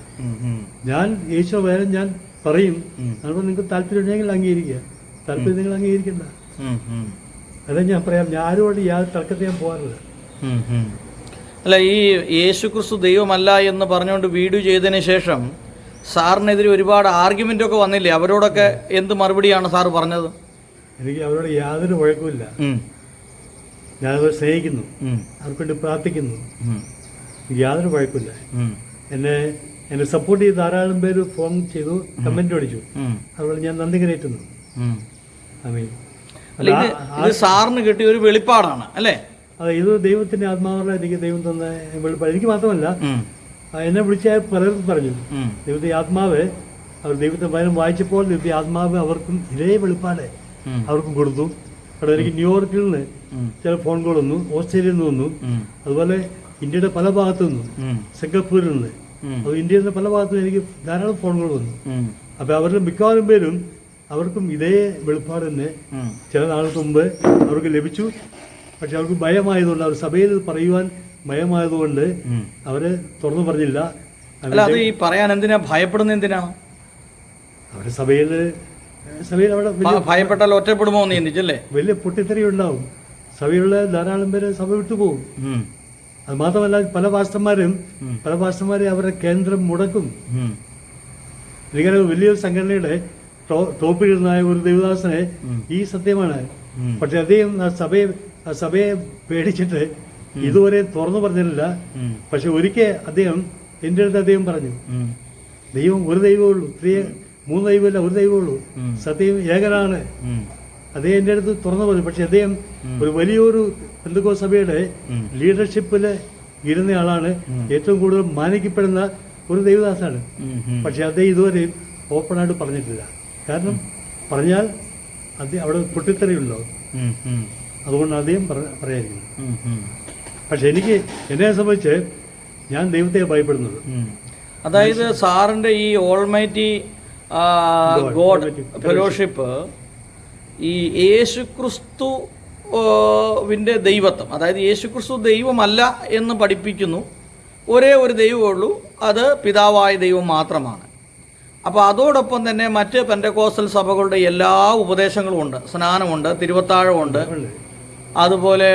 ഞാൻ ഈശ്വര വേറെ ഞാൻ പറയും. അതുകൊണ്ട് നിങ്ങൾക്ക് താല്പര്യം ഉണ്ടെങ്കിൽ അംഗീകരിക്കുക, താല്പര്യം നിങ്ങൾ അംഗീകരിക്കണ്ട. അതെ ഞാൻ പറയാം, ഞാൻ ആരുമായിട്ട് യാതൊരു തർക്കത്തെ ഞാൻ പോകാറില്ല. അല്ല, ഈ യേശു ക്രിസ്തു ദൈവമല്ല എന്ന് പറഞ്ഞുകൊണ്ട് വീഡിയോ ചെയ്തതിന് ശേഷം സാറിനെതിരെ ഒരുപാട് ആർഗ്യുമെന്റ് ഒക്കെ വന്നില്ലേ? അവരോടൊക്കെ എന്ത് മറുപടിയാണ് സാറ് പറഞ്ഞത്? എനിക്ക് അവരോട് യാതൊരു വഴക്കുമില്ല. ഞാനവരെ സ്നേഹിക്കുന്നു, അവർക്ക് വേണ്ടി പ്രാർത്ഥിക്കുന്നു. എനിക്ക് യാതൊരു വഴക്കില്ല. എന്നെ സപ്പോർട്ട് ചെയ്ത് ധാരാളം പേര് ഫോൺ ചെയ്തു, കമന്റ് അടിച്ചു. അതുപോലെ ഞാൻ നന്ദി കരയറ്റുന്നു. ഇത് സാറിന് കിട്ടിയ ഒരു വെളിപ്പാടാണ് അല്ലേ? അതെ, ഇത് ദൈവത്തിന്റെ ആത്മാവിനെ എനിക്ക് ദൈവം തന്ന വെളിപ്പാട്. എനിക്ക് മാത്രമല്ല, എന്നെ വിളിച്ച പലർക്കും പറഞ്ഞു, ദൈവത്തിന്റെ ആത്മാവ്, അവർ ദൈവത്തെ വചനം വായിച്ചപ്പോൾ ദൈവത്തിന്റെ ആത്മാവ് അവർക്കും ഇതേ വെളിപ്പാട് അവർക്കും കൊടുത്തു. അവിടെ എനിക്ക് ന്യൂയോർക്കിൽ നിന്ന് ചില ഫോൺ കോൾ വന്നു, ഓസ്ട്രേലിയയിൽ നിന്ന് വന്നു, അതുപോലെ ഇന്ത്യയുടെ പല ഭാഗത്തു നിന്നും, സിംഗപ്പൂരിൽ നിന്ന്, അത് ഇന്ത്യയിൽ നിന്ന് പല ഭാഗത്തു നിന്ന് എനിക്ക് ധാരാളം ഫോൺ കോൾ വന്നു. അപ്പൊ അവരുടെ മിക്കവാറും പേരും അവർക്കും ഇതേ വെളിപ്പാട് തന്നെ ചില നാൾക്ക് മുമ്പ് അവർക്ക് ലഭിച്ചു. പക്ഷെ അവർക്ക് ഭയമായതുകൊണ്ട്, അവർ സഭയിൽ പറയുവാൻ ഭയമായതുകൊണ്ട് അവര് തുറന്നു പറഞ്ഞില്ല. അത് ഈ പറയാൻ എന്തിനാ ഭയപ്പെടുന്ന എന്തിനാണ്? അവരുടെ സഭയിൽ അവിടെ ഭയപ്പെട്ടാൽ ഒറ്റപ്പെടുമോ എന്ന് ചിന്തിച്ചല്ലേ? വലിയ പൊട്ടിത്തെറി ഉണ്ടാവും. സഭയിലുള്ള ധാരാളം പേര് സഭ വിട്ടുപോകും. അത് മാത്രമല്ല പല പാസ്റ്റർമാരെ അവരുടെ കേന്ദ്രം മുടക്കും. ഇങ്ങനെ വലിയൊരു സംഘടനയുടെ ടോപ്പിലിരുന്നായ ഒരു ദേവദാസനെ ഈ സത്യമാണ്. പക്ഷെ അദ്ദേഹം ആ സഭയെ പേടിച്ചിട്ട് ഇതുവരെ തുറന്നു പറഞ്ഞിട്ടില്ല. പക്ഷെ ഒരിക്കൽ എന്റെ അടുത്ത് അദ്ദേഹം പറഞ്ഞു, ദൈവം ഒരു ദൈവമേ ഉള്ളൂ, 3 ദൈവമല്ല, ഒരു ദൈവമേ ഉള്ളൂ, സത്യം ഏകനാണ്. അദ്ദേഹം എന്റെ അടുത്ത് തുറന്നു പറഞ്ഞു. പക്ഷെ അദ്ദേഹം ഒരു വലിയൊരു പെന്തക്കോസ്ത് സഭയുടെ ലീഡർഷിപ്പില് ഇരുന്ന ആളാണ്, ഏറ്റവും കൂടുതൽ മാനിക്കപ്പെടുന്ന ഒരു ദൈവദാസാണ്. പക്ഷെ അദ്ദേഹം ഇതുവരെ ഓപ്പണായിട്ട് പറഞ്ഞിട്ടില്ല. കാരണം പറഞ്ഞാൽ അവിടെ പൊട്ടിത്തെറിയുണ്ടോ, അതുകൊണ്ട് അദ്ദേഹം പറയാതിരിക്കുന്നു. പക്ഷെ എന്നെ സംബന്ധിച്ച് ഞാൻ ദൈവത്തെ ഭയപ്പെടുന്നത്, അതായത് സാറിന്റെ ഈ ഓൾമൈറ്റി ഗോഡ് ഫെലോഷിപ്പ് ഈ യേശുക്രിസ്തുവിന്റെ ദൈവത്വം, അതായത് യേശുക്രിസ്തു ദൈവമല്ല എന്ന് പഠിപ്പിക്കുന്നു. ഒരേ ഒരു ദൈവമേ ഉള്ളൂ, അത് പിതാവായ ദൈവം മാത്രമാണ്. അപ്പോൾ അതോടൊപ്പം തന്നെ മറ്റ് പെന്തക്കോസ്റ്റൽ സഭകളുടെ എല്ലാ ഉപദേശങ്ങളും ഉണ്ട്. സ്നാനമുണ്ട്, തിരുവത്താഴമുണ്ട്, അതുപോലെ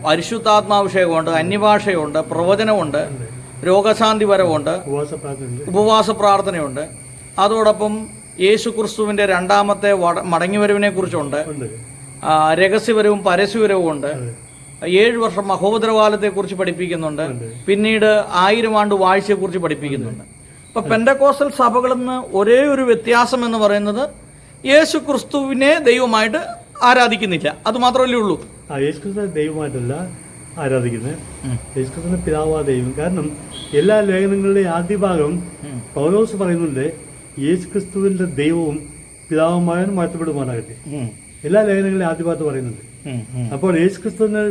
പരിശുദ്ധാത്മാഭിഷേകമുണ്ട്, അന്യഭാഷയുണ്ട്, പ്രവചനമുണ്ട്, രോഗശാന്തി വരവുണ്ട്, ഉപവാസ പ്രാർത്ഥനയുണ്ട്. അതോടൊപ്പം യേശുക്രിസ്തുവിന്റെ രണ്ടാമത്തെ മടങ്ങിവരവിനെ കുറിച്ചുണ്ട്, രഹസ്യവരവും പരസ്യവരവും ഉണ്ട്, 7 വർഷം മഹോദരകാലത്തെ കുറിച്ച് പഠിപ്പിക്കുന്നുണ്ട്, പിന്നീട് 1000 ആണ്ട് വാഴ്ചയെക്കുറിച്ച് പഠിപ്പിക്കുന്നുണ്ട്. ഇപ്പൊ പെന്തക്കോസ്റ്റൽ സഭകളിൽ നിന്ന് ഒരേ ഒരു വ്യത്യാസം എന്ന് പറയുന്നത് യേശുക്രിസ്തുവിനെ ദൈവമായിട്ട് ആരാധിക്കുന്നില്ല, അത് മാത്രമല്ലേ ഉള്ളൂ. യേശുക്രിസ്തു ദൈവമായിട്ടല്ല ആരാധിക്കുന്നത്, യേശുക്രിസ്തുവിന്റെ പിതാവാ ദൈവം. കാരണം എല്ലാ ലേഖനങ്ങളുടെയും ആദ്യ ഭാഗം പൗലോസ് പറയുന്നുണ്ട്, യേശുക്രിസ്തുവിന്റെ ദൈവവും പിതാവുമായും മാറ്റപ്പെടുമാറാകട്ടെ. എല്ലാ ലേഖനങ്ങളിലും ആദ്യ ഭാഗത്ത് പറയുന്നുണ്ട്. അപ്പോൾ യേശുക്രിസ്തുവിന്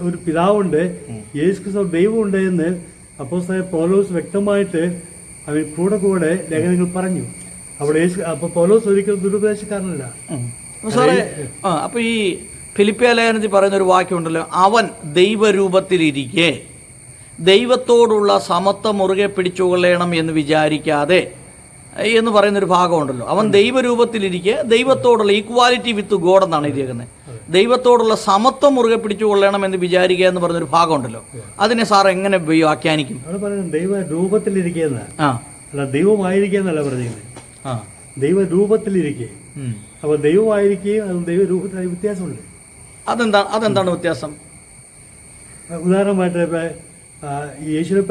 ഒരു പിതാവുണ്ട്, യേശുക്രിസ്തു ദൈവമുണ്ട് എന്ന് അപ്പോസ്തലൻ പൗലോസ് വ്യക്തമായിട്ട് അവൻ കൂടെ ലേഖനങ്ങൾ പറഞ്ഞു. അപ്പൊ പൗലോസ് ഒരിക്കലും ദുരുപദേശക്കാരനല്ല. സാറേ, അപ്പൊ ഈ ഫിലിപ്പിയ ലേഖനത്തിൽ പറയുന്ന ഒരു വാക്യമുണ്ടല്ലോ, അവൻ ദൈവരൂപത്തിലിരിക്കെ ദൈവത്തോടുള്ള സമത്വം മുറുകെ പിടിച്ചുകൊള്ളണം എന്ന് വിചാരിക്കാതെ എന്ന് പറയുന്നൊരു ഭാഗമുണ്ടല്ലോ. അവൻ ദൈവരൂപത്തിലിരിക്കെ ദൈവത്തോടുള്ള ഈക്വാലിറ്റി വിത്ത് ഗോഡ് എന്നാണ് എഴുതിയേക്കുന്നത്. ദൈവത്തോടുള്ള സമത്വം മുറുകെ പിടിച്ചുകൊള്ളണം എന്ന് വിചാരിക്കുക എന്ന് പറഞ്ഞൊരു ഭാഗമുണ്ടല്ലോ. അതിനെ സാർ എങ്ങനെ വ്യാഖ്യാനിക്കും? ദൈവ രൂപത്തിലിരിക്കുന്ന ദൈവമായിരിക്കുന്നല്ല പറഞ്ഞത്, ദൈവരൂപത്തിലിരിക്കെ. അപ്പൊ ദൈവമായിരിക്കുകയും അത് ദൈവരൂപത്തിൽ വ്യത്യാസമുണ്ട്. അതെന്താണ് വ്യത്യാസം? ഉദാഹരണമായിട്ട് യേശുവിനെ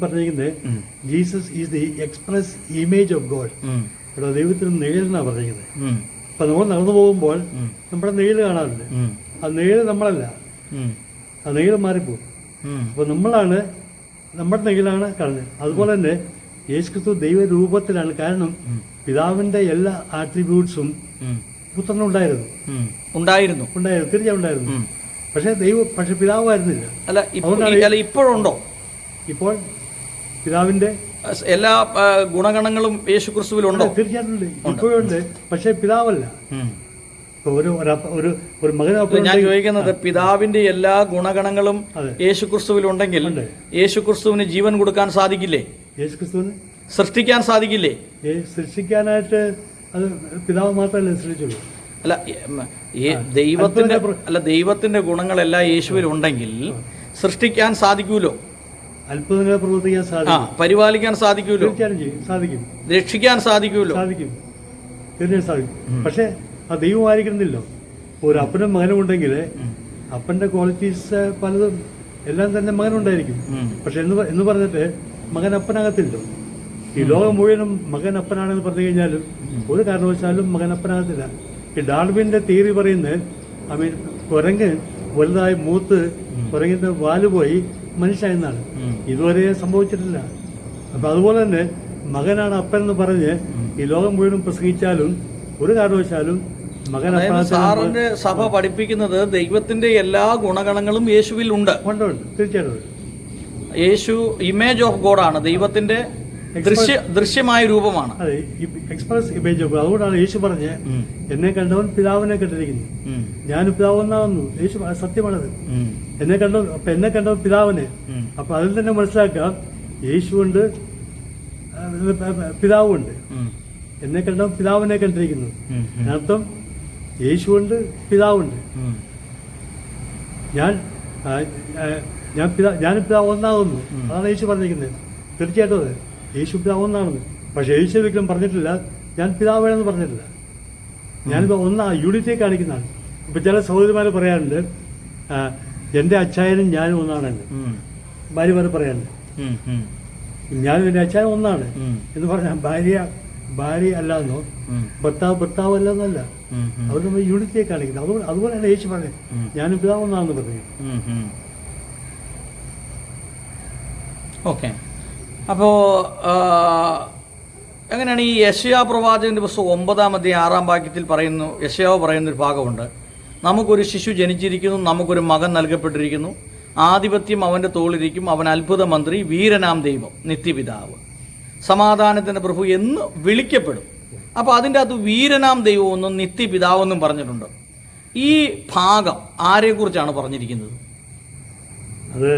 പറഞ്ഞിരിക്കുന്നത് Jesus is the express image of God. ഇവിടെ ദൈവത്തിന് നിഴലെന്നാണ് പറഞ്ഞിരിക്കുന്നത്. അപ്പൊ നമ്മൾ നടന്നു പോകുമ്പോൾ നമ്മുടെ നിഴല് കാണാറുണ്ട്. ആ നിഴല് നമ്മളല്ല, ആ നിഴല് മാറിപ്പോകും. അപ്പൊ നമ്മുടെ നിഴലാണ് കാണുന്നത്. അതുപോലെ തന്നെ യേശുക്രിസ്തു ദൈവരൂപത്തിലാണ്. കാരണം പിതാവിന്റെ എല്ലാ ആട്രിബ്യൂട്ട്സും പുത്രനുണ്ടായിരുന്നു, തീർച്ചയായും ഉണ്ടായിരുന്നു. പക്ഷെ പിതാവായിരുന്നില്ല. അല്ല, ഇപ്പോഴുണ്ടോ? ഇപ്പോൾ പിതാവിന്റെ എല്ലാ ഗുണഗണങ്ങളും യേശുക്രിസ്തുവിലുണ്ടോ? തീർച്ചയായിട്ടും ഇപ്പോഴുണ്ട്, പക്ഷെ പിതാവല്ല. ഒരു മകൻ, ഞാൻ ചോദിക്കുന്നത്, പിതാവിന്റെ എല്ലാ ഗുണഗണങ്ങളും യേശുക്രിസ്തുവിലുണ്ടെങ്കിൽ യേശുക്രിസ്തുവിന് ജീവൻ കൊടുക്കാൻ സാധിക്കില്ലേ? യേശുക്രിസ്തുവിന് സൃഷ്ടിക്കാൻ സാധിക്കില്ലേ? സൃഷ്ടിക്കാനായിട്ട് അത് പിതാവ് മാത്രമല്ലേ സൃഷ്ടിച്ചുള്ളൂ. ദൈവത്തിന്റെ ഗുണങ്ങളെല്ലാം യേശുവിൽ ഉണ്ടെങ്കിൽ സൃഷ്ടിക്കാൻ സാധിക്കൂലോ? അത്ഭുതങ്ങളെ പ്രവർത്തിക്കാൻ സാധിക്കും, പരിപാലിക്കാൻ സാധിക്കൂലോ? സാധിക്കും, രക്ഷിക്കാൻ സാധിക്കൂലോ? തീർച്ചയായും സാധിക്കും. പക്ഷെ ആ ദൈവമായിരിക്കുന്നില്ലോ. ഒരു അപ്പനും മകനും ഉണ്ടെങ്കിൽ അപ്പന്റെ ക്വാളിറ്റീസ് പലതും എല്ലാം തന്നെ മകനുണ്ടായിരിക്കും. പക്ഷെ എന്ന് പറഞ്ഞിട്ട് മകൻ അപ്പനാകത്തില്ലോ. ഈ ലോകം മുഴുവനും മകൻ അപ്പനാണെന്ന് പറഞ്ഞു കഴിഞ്ഞാലും ഒരു കാരണവശാലും മകൻ അപ്പനാകത്തില്ല. ഈ ഡാർവിന്റെ തിയറി പറയുന്നത് കുരങ്ങ് വലുതായി മൂത്ത് കുരങ്ങിന്റെ വാല് പോയി മനുഷ്യനാണ്. ഇതുവരെ സംഭവിച്ചിട്ടില്ല. അപ്പൊ അതുപോലെ തന്നെ മകനാണ് അപ്പൻ എന്ന് പറഞ്ഞ് ഈ ലോകം മുഴുവനും പ്രസംഗിച്ചാലും ഒരു കാരണവശാലും മകൻ അതായത് അപ്രാർത്ഥന സാറിന്റെ സഭ പഠിപ്പിക്കുന്നത് ദൈവത്തിന്റെ എല്ലാ ഗുണഗണങ്ങളും യേശുവിൽ ഉണ്ട്. ഉണ്ട് തീർച്ചയായിട്ടും ഉണ്ട്. യേശു ഇമേജ് ഓഫ് ഗോഡാണ്, ദൈവത്തിന്റെ ദൃശ്യമായ രൂപമാണ്. അതെ, എക്സ്പ്രസ് ഇമേജ് ഓഫ്. അതുകൊണ്ടാണ് യേശു പറഞ്ഞ് എന്നെ കണ്ടവൻ പിതാവിനെ കണ്ടിരിക്കുന്നു, ഞാൻ പിതാവ് ഒന്നാകുന്നു. യേശു സത്യമാണത്. എന്നെ കണ്ടവൻ പിതാവിനെ. അപ്പൊ അതിൽ തന്നെ മനസ്സിലാക്കാം യേശുണ്ട്, പിതാവുണ്ട്. എന്നെ കണ്ടവൻ പിതാവിനെ കണ്ടിരിക്കുന്നു. അതിനർത്ഥം യേശുണ്ട്, പിതാവുണ്ട്. ഞാൻ പിതാവ് ഒന്നാകുന്നു. അതാണ് യേശു പറഞ്ഞിരിക്കുന്നത്. തീർച്ചയായിട്ടും അതെ, യേശു പിതാവ് ഒന്നാണെന്ന്. പക്ഷെ യേശു ഒരിക്കലും പറഞ്ഞിട്ടില്ല ഞാൻ പിതാവാണെന്ന് പറഞ്ഞിട്ടില്ല. ഞാനിപ്പോൾ യൂണിറ്റി കാണിക്കുന്നതാണ്. ഇപ്പൊ ചില സഹോദരിമാർ പറയാറുണ്ട് എന്റെ അച്ചായനും ഞാനും ഒന്നാണെന്ന്. ഭാര്യമാർ പറയാറുണ്ട് ഞാനും എന്റെ അച്ചായൻ ഒന്നാണ് എന്ന് പറഞ്ഞാൽ ഭാര്യ അല്ലാന്നോ ഭർത്താവ് അല്ലെന്നല്ല. അവർ നമ്മൾ യൂണിറ്റിയെ കാണിക്കുന്നത്. അതുപോലെയാണ് യേശു പറഞ്ഞത് ഞാനും പിതാവ് ഒന്നാണെന്ന് പറഞ്ഞു. ഓക്കെ, അപ്പോ എങ്ങനെയാണ് ഈ യെശയ്യാ പ്രവാചകന്റെ പുസ്തകം 9-ാം അധ്യായം 6-ാം വാക്യത്തിൽ പറയുന്നു, യെശയ്യാവ് പറയുന്നൊരു ഭാഗമുണ്ട്, നമുക്കൊരു ശിശു ജനിച്ചിരിക്കുന്നു, നമുക്കൊരു മകൻ നൽകപ്പെട്ടിരിക്കുന്നു, ആധിപത്യം അവന്റെ തോളിരിക്കും, അവൻ അത്ഭുത മന്ത്രി, വീരനാം ദൈവം, നിത്യപിതാവ്, സമാധാനത്തിന്റെ പ്രഭു എന്ന് വിളിക്കപ്പെടും. അപ്പോൾ അതിൻ്റെ അകത്ത് വീരനാം ദൈവമെന്നും നിത്യപിതാവെന്നും പറഞ്ഞിട്ടുണ്ട്. ഈ ഭാഗം ആരെക്കുറിച്ചാണ് പറഞ്ഞിരിക്കുന്നത്? അത്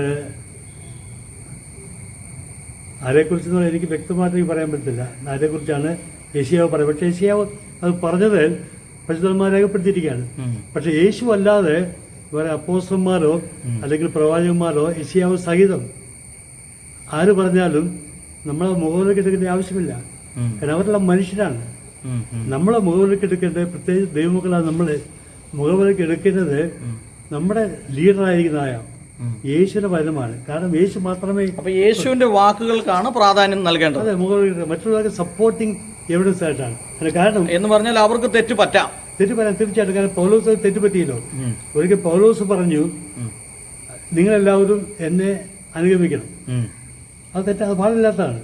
ആരെക്കുറിച്ചെന്ന് എനിക്ക് വ്യക്തമായിട്ട് പറയാൻ പറ്റില്ല ആരെക്കുറിച്ചാണ് യെശയ്യാവ് പറയുന്നത്. പക്ഷേ യെശയ്യാവ് അത് പറഞ്ഞത് പരിശുദ്ധന്മാർ രേഖപ്പെടുത്തിയിരിക്കുകയാണ്. പക്ഷെ യേശു അല്ലാതെ വേറെ അപ്പോസ്തലന്മാരോ അല്ലെങ്കിൽ പ്രവാചകന്മാരോ യെശയ്യാവ് സഹിതം ആര് പറഞ്ഞാലും നമ്മളെ മുഖവിലേക്ക് എടുക്കേണ്ട ആവശ്യമില്ല. കാരണം അവരെല്ലാം മനുഷ്യരാണ്. നമ്മളെ മുഖവിലേക്ക് എടുക്കേണ്ടത് പ്രത്യേകിച്ച് ദൈവമക്കളാണ്. നമ്മൾ മുഖവിലേക്ക് എടുക്കേണ്ടത് നമ്മുടെ ലീഡറായിരിക്കുന്നതായ യേശുവിന്റെ വചനമാണ്. കാരണം യേശു മാത്രമേ. അപ്പൊ യേശുവിന്റെ വാക്കുകൾക്കാണ് പ്രാധാന്യം നൽകേണ്ടത്. അതെ, മുഖവിലേക്ക് മറ്റുള്ളവർക്ക് സപ്പോർട്ടിങ് എവിഡൻസ് ആയിട്ടാണ്. കാരണം എന്ന് പറഞ്ഞാൽ അവർക്ക് തെറ്റ് പറ്റാം. തീർച്ചയായിട്ടും. കാരണം പൗലോസ് തെറ്റുപറ്റിയല്ലോ. ഒരിക്കൽ പൗലോസ് പറഞ്ഞു നിങ്ങളെല്ലാവരും എന്നെ അനുഗമിക്കണം. അത് അത് പാടില്ലാത്തതാണ്.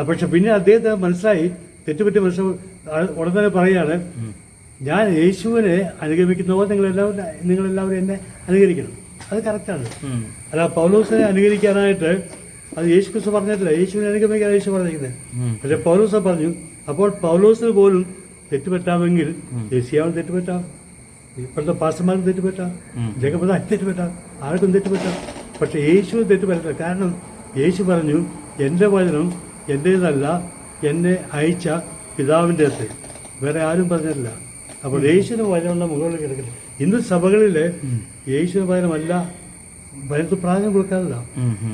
പക്ഷെ പിന്നെ അദ്ദേഹത്തെ മനസ്സിലായി തെറ്റുപറ്റി ഉടൻ തന്നെ പറയാണ് ഞാൻ യേശുവിനെ അനുഗമിക്കുന്നവർ നിങ്ങളെല്ലാവരും എന്നെ അനുകരിക്കണം. അത് കറക്റ്റാണ്. അല്ല പൗലോസിനെ അനുകരിക്കാനായിട്ട് അത് യേശു ക്രിസ്തു പറഞ്ഞിട്ടില്ല. യേശുവിനെ അനുഗമിക്കാൻ യേശു പറഞ്ഞിരിക്കുന്നത്. പക്ഷെ പൗലോസ് പറഞ്ഞു അപ്പോൾ പൗലോസിന് പോലും തെറ്റുപറ്റാമെങ്കിൽ യെശയ്യാവിന് തെറ്റുപറ്റാം, ഇപ്പോഴത്തെ പാസ്റ്റർമാർക്ക് തെറ്റുപറ്റാം, ജഗപതാന് തെറ്റുപറ്റാം, ആർക്കും തെറ്റുപറ്റാം. പക്ഷെ യേശുവിന് തെറ്റുപറ്റില്ല. കാരണം യേശു പറഞ്ഞു എൻ്റെ വചനം എൻ്റേതല്ല, എന്നെ അയച്ച പിതാവിൻ്റെ അടുത്ത്, വേറെ ആരും പറഞ്ഞിട്ടില്ല. അപ്പോൾ യേശുവിന് വചനമുള്ള മുകളിൽ കിടക്കില്ല. ഇന്ന് സഭകളിൽ യേശുവിന് വചനമല്ല വചനത്തിൽ പ്രാധാന്യം കൊടുക്കാറില്ല.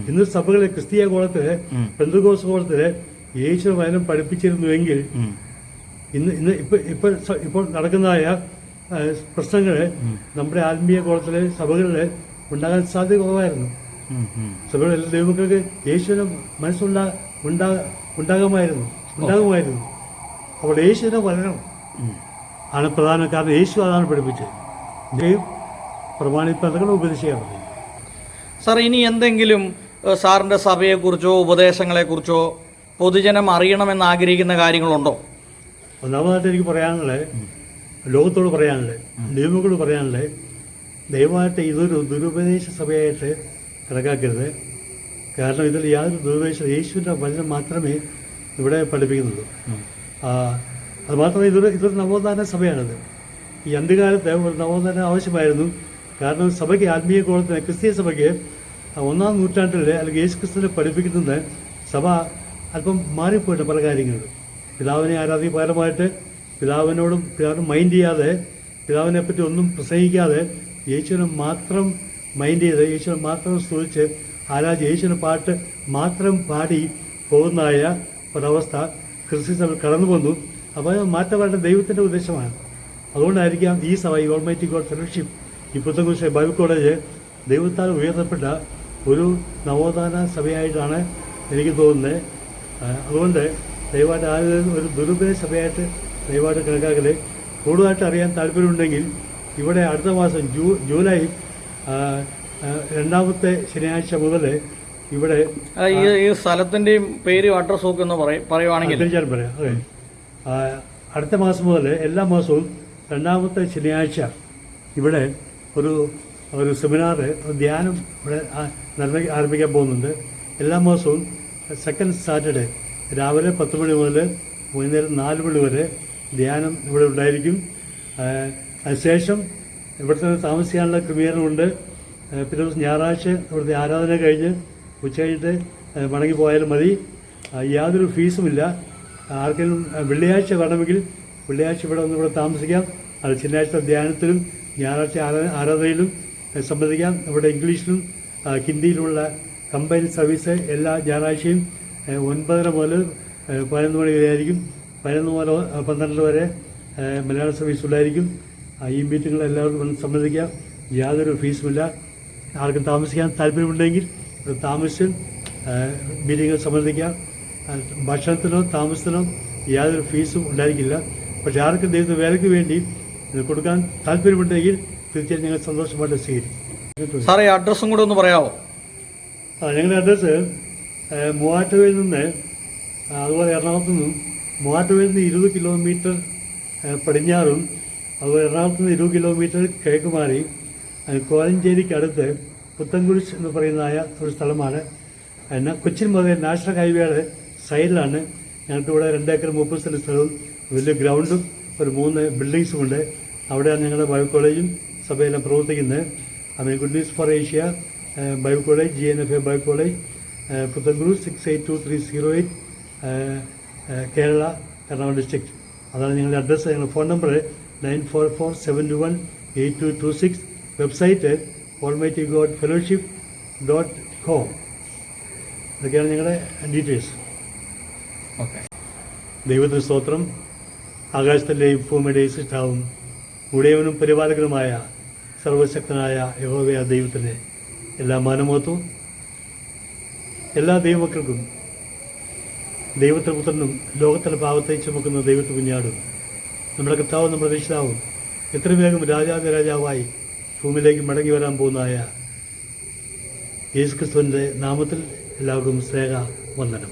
ഇന്ന് സഭകളിൽ ക്രിസ്തീയ കോളത്തില് പെന്തക്കോസ്ത് കോളത്തില് യേശുവിന് വചനം പഠിപ്പിച്ചിരുന്നുവെങ്കിൽ ഇന്ന് ഇപ്പോൾ നടക്കുന്നതായ പ്രശ്നങ്ങള് നമ്മുടെ ആത്മീയ കോളത്തിലെ സഭകളില് ഉണ്ടാകാൻ സാധ്യത കുറവായിരുന്നു. സഭകളിൽ ദൈവമക്കൾക്ക് യേശുവിന് ഉണ്ടാകുമായിരുന്നു. അപ്പോൾ യേശുവിനെ വചനം ആണ് പ്രധാന. കാരണം യേശു അതാണ് പഠിപ്പിച്ചത്. പ്രമാണിപ്പതകൾ ഉപദേശിക്കാൻ പറയും. സാർ, ഇനി എന്തെങ്കിലും സാറിന്റെ സഭയെക്കുറിച്ചോ ഉപദേശങ്ങളെക്കുറിച്ചോ പൊതുജനം അറിയണമെന്ന് ആഗ്രഹിക്കുന്ന കാര്യങ്ങളുണ്ടോ? ഒന്നാമതായിട്ട് എനിക്ക് പറയാനുള്ളത്, ലോകത്തോട് പറയാനുള്ളത്, ദൈവങ്ങളോട് പറയാനുള്ളത്, ദയവായിട്ട് ഇതൊരു ദുരുപദേശ സഭയായിട്ട് കണക്കാക്കരുത്. കാരണം ഇതിൽ യാതൊരു ദുരുപദേശ യേശുവിൻ്റെ വചനം മാത്രമേ ഇവിടെ പഠിപ്പിക്കുന്നുള്ളൂ. അത് മാത്രമേ ഇതൊരു നവോത്ഥാന സഭയാണിത്. ഈ അന്ത്യകാലത്ത് ഒരു നവോത്ഥാനം ആവശ്യമായിരുന്നു. കാരണം സഭയ്ക്ക്, ആത്മീയ കോളത്തിന്, ക്രിസ്തീയ സഭയ്ക്ക് 1-ാം നൂറ്റാണ്ടിൽ അല്ലെങ്കിൽ യേശു ക്രിസ്തുവിനെ പഠിപ്പിക്കുന്നത് സഭ അല്പം മാറിപ്പോയിട്ട് പല കാര്യങ്ങളും. പിതാവിനെ ആരാധിക്ക് പകരമായിട്ട് പിതാവിനെ മൈൻഡ് ചെയ്യാതെ, പിതാവിനെ പറ്റി ഒന്നും പ്രസംഗിക്കാതെ യേശുവിനെ മാത്രം മൈൻഡ് ചെയ്ത്, യേശുവിനെ മാത്രം സ്തുതിച്ച് ആരാധിച്ച്, യേശുവിനെ പാട്ട് മാത്രം പാടി പോകുന്നതായ ഒരവസ്ഥ ക്രിസ്ത്യൻ സഭ കടന്നു വന്നു. അപ്പോൾ മാറ്റം വരേണ്ട ദൈവത്തിൻ്റെ ഉദ്ദേശമാണ്. അതുകൊണ്ടായിരിക്കാം ഈ സഭ, ഈ ഓൾമൈറ്റി ഗോഡ് ഫെലോഷിപ്പ്, ഈ പുത്തൻകുരിശ് ബൈബിൾ കോളേജ് ദൈവത്താൽ ഉയർത്തപ്പെട്ട ഒരു നവോത്ഥാന സഭയായിട്ടാണ് എനിക്ക് തോന്നുന്നത്. അതുകൊണ്ട് ദയവായിട്ട് ആരും ഒരു ദുരുപദേശ സഭയായിട്ട് ദയവായിട്ട് കണക്കാക്കല്. കൂടുതലായിട്ട് അറിയാൻ താല്പര്യമുണ്ടെങ്കിൽ ഇവിടെ അടുത്ത മാസം ജൂലൈ 2-ാമത്തെ ശനിയാഴ്ച മുതൽ ഇവിടെ ഈ സ്ഥലത്തിന്റെയും പേരും അഡ്രസ്സും ഒക്കെ ഒന്ന് പറയുവാണെങ്കിൽ തീർച്ചയായിട്ടും പറയാം. അതെ, അടുത്ത മാസം മുതൽ എല്ലാ മാസവും രണ്ടാമത്തെ ശനിയാഴ്ച ഇവിടെ ഒരു സെമിനാർ, ധ്യാനം ഇവിടെ ആരംഭിക്കാൻ പോകുന്നുണ്ട്. എല്ലാ മാസവും സെക്കൻഡ് സാറ്റർഡേ രാവിലെ 10 മണി മുതൽ വൈകുന്നേരം 4 മണി വരെ ധ്യാനം ഇവിടെ ഉണ്ടായിരിക്കും. അതിനുശേഷം ഇവിടുത്തെ താമസിക്കാനുള്ള ക്രമീകരണമുണ്ട്. പിന്നെ ഞായറാഴ്ച ഇവിടുത്തെ ആരാധന കഴിഞ്ഞ് ഉച്ച കഴിഞ്ഞിട്ട് മടങ്ങി പോയാലും മതി. യാതൊരു ഫീസുമില്ല. ആർക്കെങ്കിലും വെള്ളിയാഴ്ച വേണമെങ്കിൽ വെള്ളിയാഴ്ച ഇവിടെ താമസിക്കാം. അത് ശനിയാഴ്ച ധ്യാനത്തിലും ഞായറാഴ്ച ആരാധനയിലും സംബന്ധിക്കാം. ഇവിടെ ഇംഗ്ലീഷിലും ഹിന്ദിയിലുമുള്ള കമ്പൈൻ സർവീസ് എല്ലാ ഞായറാഴ്ചയും 9:30 മുതൽ 11 മണി വരെ ആയിരിക്കും. 11 മുതൽ 12 വരെ മലയാള സർവീസ് ഉണ്ടായിരിക്കും. ഈ മീറ്റിങ്ങിൽ എല്ലാവർക്കും വന്ന് സംബന്ധിക്കാം. യാതൊരു ഫീസുമില്ല. ആർക്കും താമസിക്കാൻ താല്പര്യമുണ്ടെങ്കിൽ താമസിച്ച് മീറ്റിങ്ങിൽ സംബന്ധിക്കാം. ഭക്ഷണത്തിനോ താമസത്തിനോ യാതൊരു ഫീസും ഉണ്ടായിരിക്കില്ല. പക്ഷേ ആർക്കും ദൈവത്തിന് വേലയ്ക്ക് വേണ്ടി കൊടുക്കാൻ താല്പര്യമുണ്ടെങ്കിൽ തീർച്ചയായും ഞങ്ങൾ സന്തോഷമായിട്ട് സ്വീകരിക്കും. സാറേ, അഡ്രസ്സും കൂടെ ഒന്ന് പറയാമോ? ഞങ്ങളുടെ അഡ്രസ്സ് മൂവാറ്റുപുഴയിൽ നിന്ന്, അതുപോലെ എറണാകുളത്തു നിന്നും മൂവാറ്റുപുഴയിൽ നിന്ന് 20 കിലോമീറ്റർ പടിഞ്ഞാറും അതുപോലെ എറണാകുളത്ത് നിന്ന് 20 കിലോമീറ്റർ കിഴക്ക് മാറി കോലഞ്ചേരിക്ക് അടുത്ത് പുത്തൻകുരിശ് എന്ന് പറയുന്നതായ ഒരു സ്ഥലമാണ്. കൊച്ചിൻ മുതൽ നാഷണൽ ഹൈവേയുടെ സൈഡിലാണ്. ഞങ്ങൾക്ക് ഇവിടെ 2 ഏക്കർ 30 സെൻറ്റ് സ്ഥലവും വലിയ ഗ്രൗണ്ടും ഒരു 3 ബിൽഡിങ്സും ഉണ്ട്. അവിടെയാണ് ഞങ്ങളുടെ ബൈബിൾ കോളേജും സഭയെല്ലാം പ്രവർത്തിക്കുന്നത്. American good news for Asia Bible college, GNFA Bible college, Puthenkurish 682308 Kerala, Ernakulam district. അതാണ് ഞങ്ങളുടെ അഡ്രസ്സ്. ഞങ്ങളുടെ ഫോൺ നമ്പർ 9447218226. Website almightygodfellowship.com. ഇതൊക്കെയാണ് ഞങ്ങളുടെ ഡീറ്റെയിൽസ്. ഓക്കെ. ദൈവത്തിന് സ്തോത്രം. ആകാശത്തിൻ്റെയും ഭൂമിയുടെയും സൃഷ്ടാവും ഉടയവനും പരിപാലകനുമായ സർവശക്തനായ യഹോവയായ ദൈവത്തിന് എല്ലാ മാനമഹത്വവും. എല്ലാ ദൈവമക്കൾക്കും, ദൈവത്തിന് പുത്രനും ലോകത്തിൻ്റെ പാപത്തെ ചുമക്കുന്ന ദൈവത്തെ കുഞ്ഞാടും നമ്മുടെ കർത്താവും നമ്മുടെ രക്ഷിതാവും എത്ര വേഗം രാജാവായി ഭൂമിയിലേക്ക് മടങ്ങി വരാൻ പോകുന്നതായ യേശുക്രിസ്തുവിൻ്റെ നാമത്തിൽ എല്ലാവർക്കും സ്നേഹ വന്ദനം.